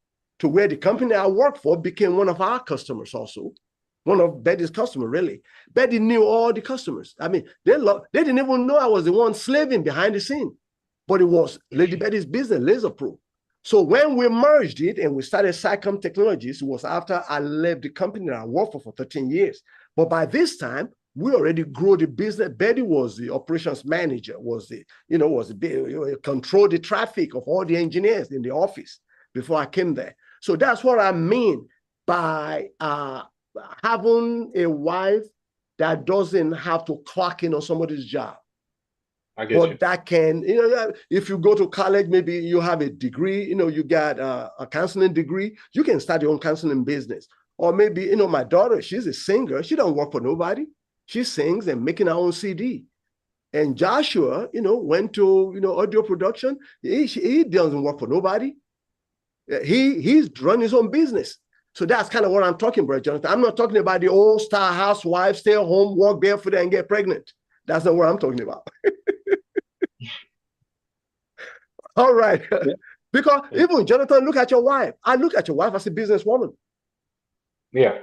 to where the company I work for became one of our customers also. One of Betty's customers, really. Betty knew all the customers. They didn't even know I was the one slaving behind the scene. But it was Lady Betty's business, Laser Pro. So when we merged it and we started SciComm Technologies, it was after I left the company that I worked for 13 years. But by this time, we already grew the business. Betty was the operations manager, controlled the traffic of all the engineers in the office before I came there. So that's what I mean by having a wife that doesn't have to clock in on somebody's job. I get you. That can, if you go to college, maybe you have a degree, you got a counseling degree, you can start your own counseling business. Or maybe, my daughter, she's a singer. She don't work for nobody. She sings and making her own CD. And Joshua, went to, audio production. He doesn't work for nobody. He's run his own business. So that's kind of what I'm talking about, Jonathan. I'm not talking about the old star housewife, stay at home, walk barefoot and get pregnant. That's not what I'm talking about. All right. Because even Jonathan, look at your wife. I look at your wife as a businesswoman. Yeah.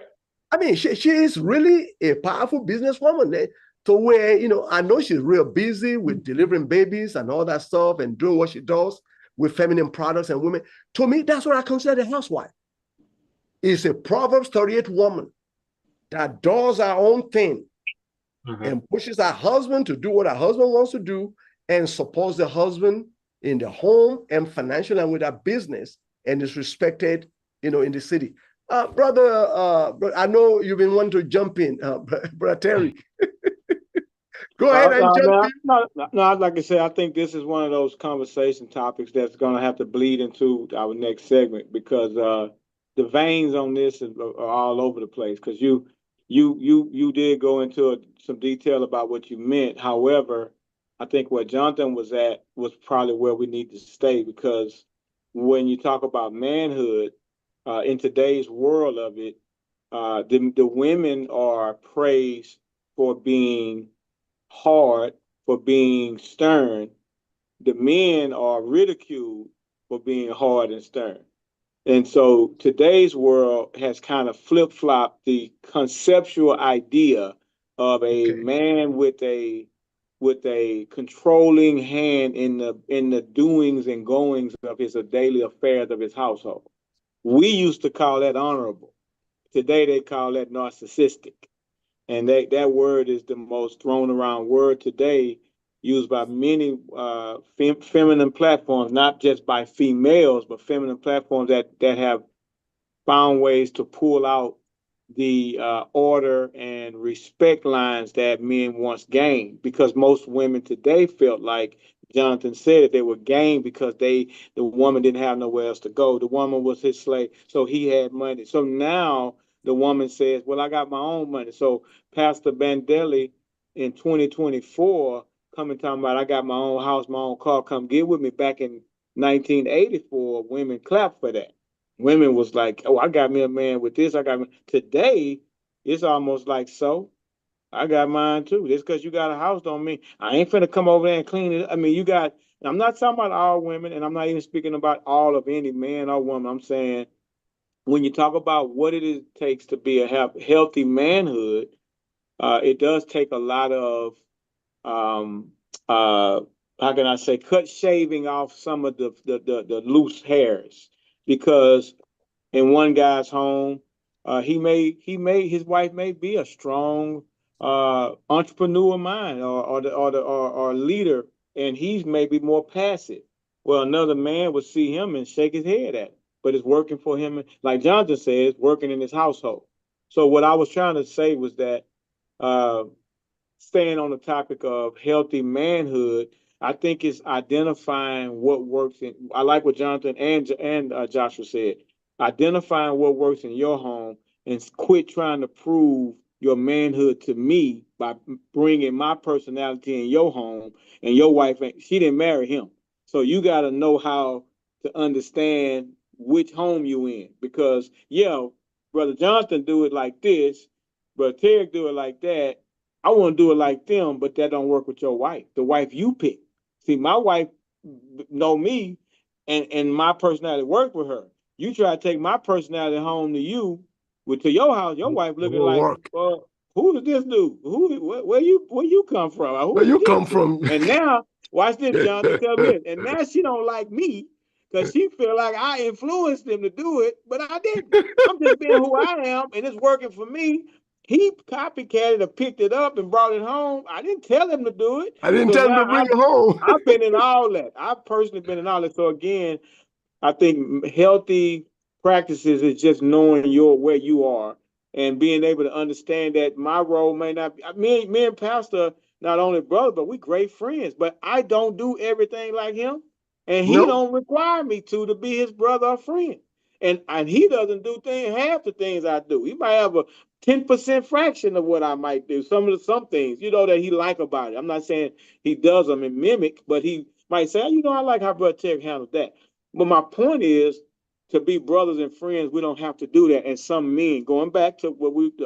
She is really a powerful businesswoman to where, I know she's real busy with delivering babies and all that stuff and doing what she does with feminine products and women. To me, that's what I consider a housewife. It's a Proverbs 38 woman that does her own thing and pushes her husband to do what her husband wants to do and supports the husband in the home and financially and with her business and is respected, in the city. Brother, I know you've been wanting to jump in, Brother Terry. Go ahead and jump in. No, I'd like to say, I think this is one of those conversation topics that's going to have to bleed into our next segment because the veins on this are all over the place. Because you did go into some detail about what you meant. However, I think where Jonathan was at was probably where we need to stay, because when you talk about manhood in today's world of it, the women are praised for being hard, for being stern. The men are ridiculed for being hard and stern. And so today's world has kind of flip-flopped the conceptual idea of a man with a controlling hand in the doings and goings of his daily affairs of his household. We used to call that honorable. Today they call that narcissistic. And that word is the most thrown around word today used by many feminine platforms, not just by females, but feminine platforms that have found ways to pull out the order and respect lines that men once gained, because most women today felt like Jonathan said they were gained because the woman didn't have nowhere else to go. The woman was his slave, so he had money. So now the woman says, well, I got my own money. So Pastor Bandelli in 2024 coming talking about, I got my own house, my own car, come get with me. Back in 1984, women clapped for that. Women was like, oh, I got me a man with this. Today, it's almost like, so I got mine too. Just because you got a house don't mean I ain't finna come over there and clean it. I mean, I'm not talking about all women, and I'm not even speaking about all of any man or woman. I'm saying when you talk about what it takes to be a healthy manhood, it does take a lot of how can I say, shaving off some of the loose hairs, because in one guy's home, his wife may be a strong entrepreneur mind or leader, and he's maybe more passive. Well, another man would see him and shake his head at it, but it's working for him. Like Jonathan said, it's working in his household. So what I was trying to say was that staying on the topic of healthy manhood, I think it's identifying what works. I like what Jonathan and Joshua said. Identifying what works in your home and quit trying to prove your manhood to me by bringing my personality in your home. And your wife, she didn't marry him. So you got to know how to understand which home you in. Because, yeah, Brother Jonathan do it like this, Brother Terry do it like that. I want to do it like them, but that don't work with your wife, the wife you pick. See, my wife know me, and my personality work with her. You try to take my personality home to you, to your house, your wife looking like, who is this dude? Where you come from? Where you come from? And now, watch this, John, to tell me this. And now she don't like me because she feel like I influenced them to do it, but I didn't. I'm just being who I am, and it's working for me. He copycatted or picked it up and brought it home. I didn't tell him to do it. I didn't tell him to bring it home. I've been in all that. I've personally been in all that. So again, I think healthy practices is just knowing where you are and being able to understand that my role may not be. Me and Pastor, not only brother, but we great friends. But I don't do everything like him, and he don't require me to be his brother or friend. And he doesn't do half the things I do. He might have a 10% fraction of what I might do. Some things, that he like about it. I'm not saying he does them and mimic, but he might say, I like how Brother Terry handled that. But my point is, to be brothers and friends, we don't have to do that. And some men, going back to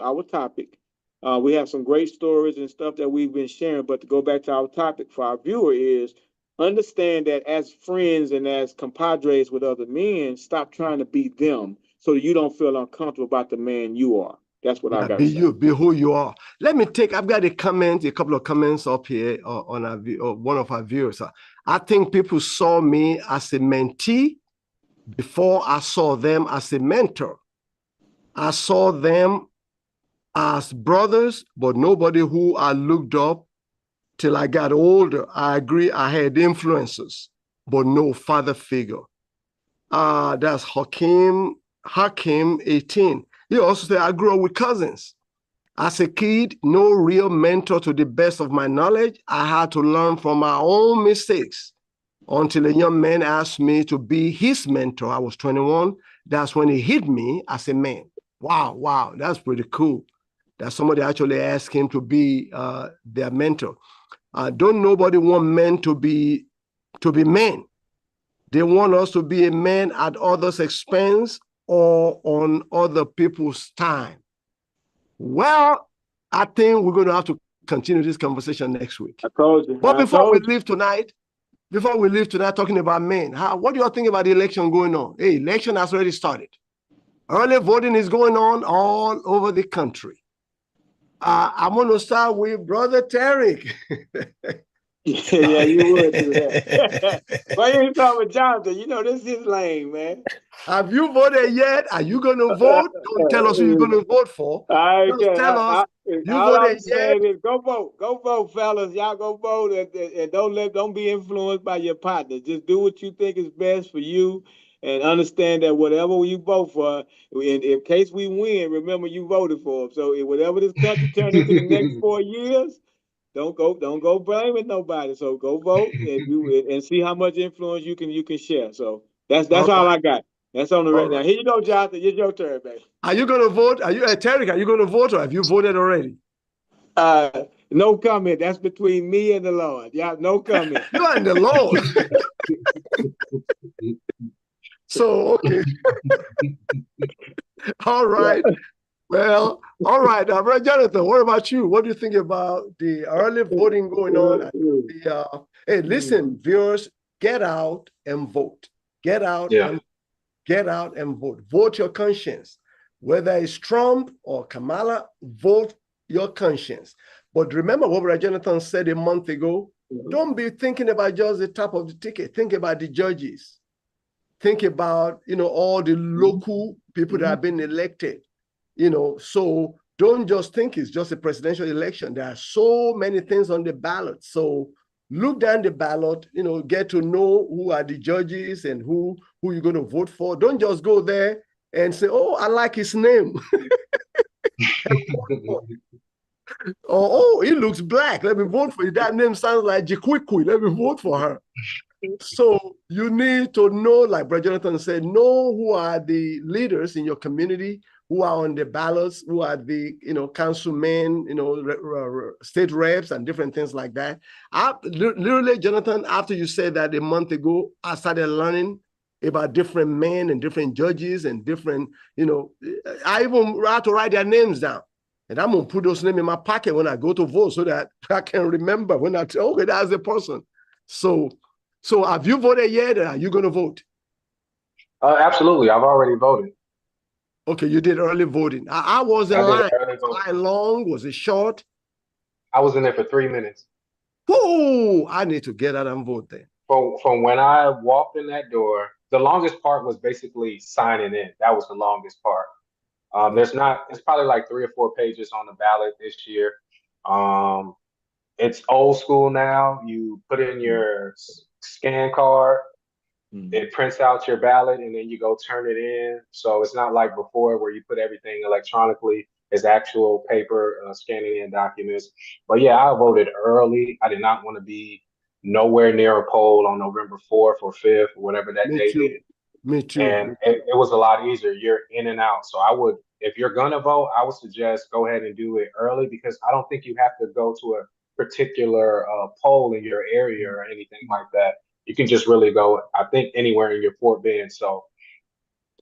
our topic, we have some great stories and stuff that we've been sharing. But to go back to our topic for our viewer is, understand that as friends and as compadres with other men, stop trying to be them so that you don't feel uncomfortable about the man you are. That's what I got to say. Be who you are. I've got a couple of comments up here on one of our viewers. I think people saw me as a mentee before I saw them as a mentor. I saw them as brothers, but nobody who I looked up till I got older. I agree, I had influences, but no father figure. That's Hakim 18. He also said, I grew up with cousins. As a kid, no real mentor to the best of my knowledge. I had to learn from my own mistakes until a young man asked me to be his mentor. I was 21. That's when he hit me as a man. Wow, that's pretty cool. That somebody actually asked him to be their mentor. Don't nobody want men to be men. They want us to be a man at others' expense or on other people's time. Well, I think we're going to have to continue this conversation next week. I told you. But before we leave tonight, talking about men, what do you think about the election going on? Hey, election has already started. Early voting is going on all over the country. I'm going to start with Brother Tarek. Yeah, you would do that. Why you talking with Jonathan? This is his lane, man. Have you voted yet? Are you going to vote? Don't tell us who you're going to vote for. Tell us. You All I'm voted yet? saying is go vote, fellas. Y'all go vote, and don't be influenced by your partner. Just do what you think is best for you, and understand that whatever you vote for, in case we win, remember you voted for them. So whatever this country turn into the next 4 years, don't go blaming nobody. So go vote and see how much influence you can share. So that's All all right. I got. That's on the All right now. right. Here you go, Jonathan. It's your turn, baby. Are you going to vote? Are you, Tarek, are you going to vote, or have you voted already? No comment. That's between me and the Lord. Yeah, no comment. You are in the Lord. So, okay. All right. Well, all right. Now, Brother Jonathan, what about you? What do you think about the early voting going on? Hey, listen, viewers, get out and vote. Get out Yeah. and get out and vote. Vote your conscience. Whether it's Trump or Kamala, vote your conscience. But remember what Brother Jonathan said a month ago. Don't be thinking about just the top of the ticket. Think about the judges. Think about, all the local people that have been elected. So don't just think it's just a presidential election. There are so many things on the ballot. So look down the ballot, get to know who are the judges and who you're going to vote for. Don't just go there and say, oh, I like his name. Oh, he looks black. Let me vote for you. That name sounds like Jikwikwi. Let me vote for her. So you need to know, like Brother Jonathan said, know who are the leaders in your community, who are on the ballots, who are the, councilmen, state reps and different things like that. Literally, Jonathan, after you said that a month ago, I started learning about different men and different judges and different, I even had to write their names down. And I'm going to put those names in my pocket when I go to vote so that I can remember when I tell, okay, that's the person. So have you voted yet, or are you going to vote? Absolutely. I've already voted. Okay, you did early voting. I was in line. How long? Was it short? I was in there for 3 minutes. Oh, I need to get out and vote then. From when I walked in that door, the longest part was basically signing in. That was the longest part. It's probably like 3 or 4 pages on the ballot this year. It's old school now. You put in your scan card, it prints out your ballot, and then you go turn it in. So it's not like before where you put everything electronically. It's actual paper scanning in documents. But yeah, I voted early. I did not want to be nowhere near a poll on November 4th or 5th or whatever that date is. Me too. And it was a lot easier. You're in and out. So I would, if you're gonna vote, I would suggest go ahead and do it early, because I don't think you have to go to a particular poll in your area or anything like that. You can just really go, I think, anywhere in your Fort Bend. So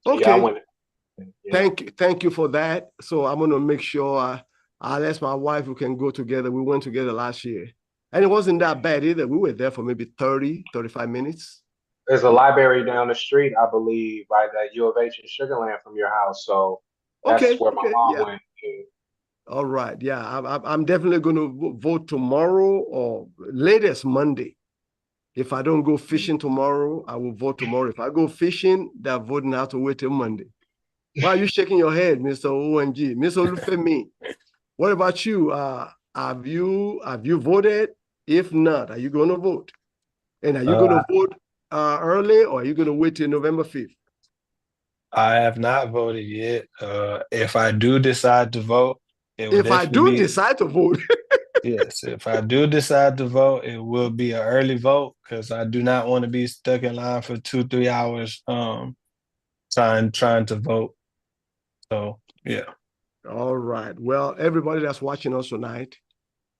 okay. Yeah, I went. Yeah. Thank you for that. So I'm gonna make sure I'll ask my wife, we can go together. We went together last year. And it wasn't that bad either. We were there for maybe 30, 35 minutes. There's a library down the street, I believe, by that U of H in Sugar Land from your house. So that's where my mom went to. All right. Yeah, I'm definitely going to vote tomorrow or latest Monday. If I don't go fishing tomorrow, I will vote tomorrow. If I go fishing, that voting has to wait till Monday. Why are you shaking your head, Mr. ONG? Mr. Olufemi, what about you? Have you voted? If not, are you going to vote? And are you going to vote early, or are you going to wait till November 5th? I have not voted yet. If I do decide to vote, decide to vote. Yes, if I do decide to vote, it will be an early vote, because I do not want to be stuck in line for 2-3 hours trying to vote. So yeah. All right. Well, everybody that's watching us tonight,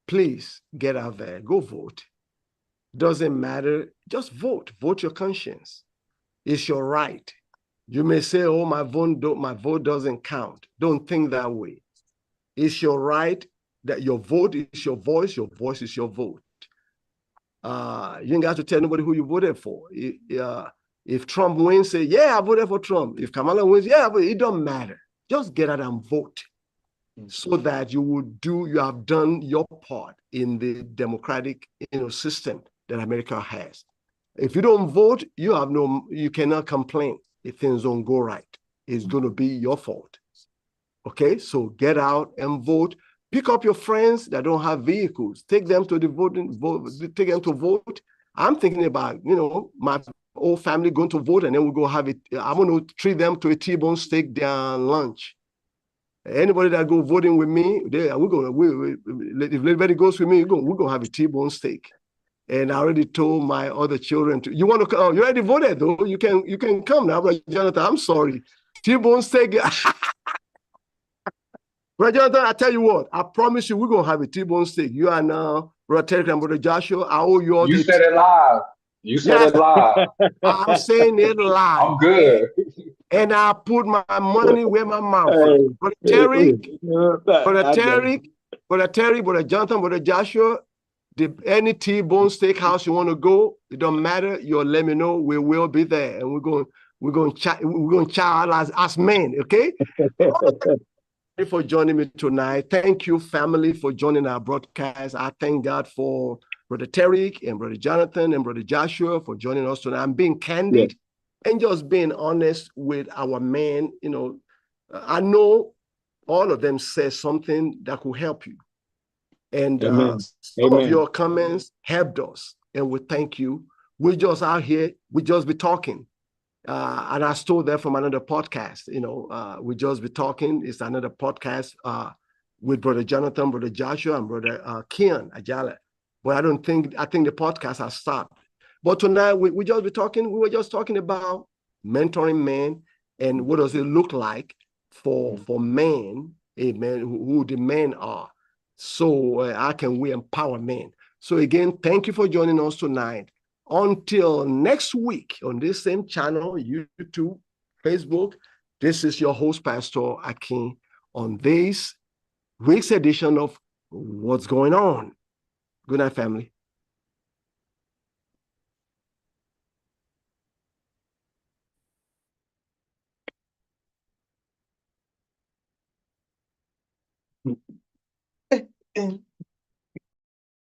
please get out there, go vote. Doesn't matter, just vote. Vote your conscience. It's your right. You may say, oh, my vote doesn't count. Don't think that way. It's your right. That your vote is your voice is your vote. You ain't got to tell nobody who you voted for. If Trump wins, say, yeah, I voted for Trump. If Kamala wins, yeah, but it don't matter. Just get out and vote, so that you have done your part in the democratic system that America has. If you don't vote, you cannot complain if things don't go right. It's going to be your fault. Okay, so get out and vote. Pick up your friends that don't have vehicles. Take them to the take them to vote. I'm thinking about, my whole family going to vote, and then we go have it. I'm going to treat them to a T-bone steak their lunch. Anybody that go voting with me, if everybody goes with me, we're gonna have a T-bone steak. And I already told my other children you want to come? Oh, you already voted though. You can come now. But Jonathan, I'm sorry. T-bone steak. Brother Jonathan, I tell you what, I promise you, we're gonna have a T-bone steak. You are now, Brother Terry and Brother Joshua. I owe you all. You said it live. You said it live. I'm saying it live. I'm good. And I put my money where my mouth is. Brother Terry, Brother Jonathan, Brother Joshua, any T-bone steakhouse you want to go, it don't matter. You'll let me know. We will be there, and we're going to chat as men. Okay. For joining me tonight. Thank you, family, for joining our broadcast. I thank God for Brother Terry and Brother Jonathan and Brother Joshua for joining us tonight. I'm being candid and just being honest with our men. I know all of them say something that could help you. And some of your comments helped us, and we thank you. We're just out here. We just be talking. And I stole that from another podcast. We just be talking. It's another podcast with Brother Jonathan, Brother Joshua, and Brother Kian Ajala. But I think the podcast has stopped. But tonight we just be talking. We were just talking about mentoring men and what does it look like for men, amen, who the men are. So how can we empower men? So again, thank you for joining us tonight. Until next week on this same channel, YouTube, Facebook, this is your host, Pastor Akin, on this week's edition of What's Going On. Good night, family. And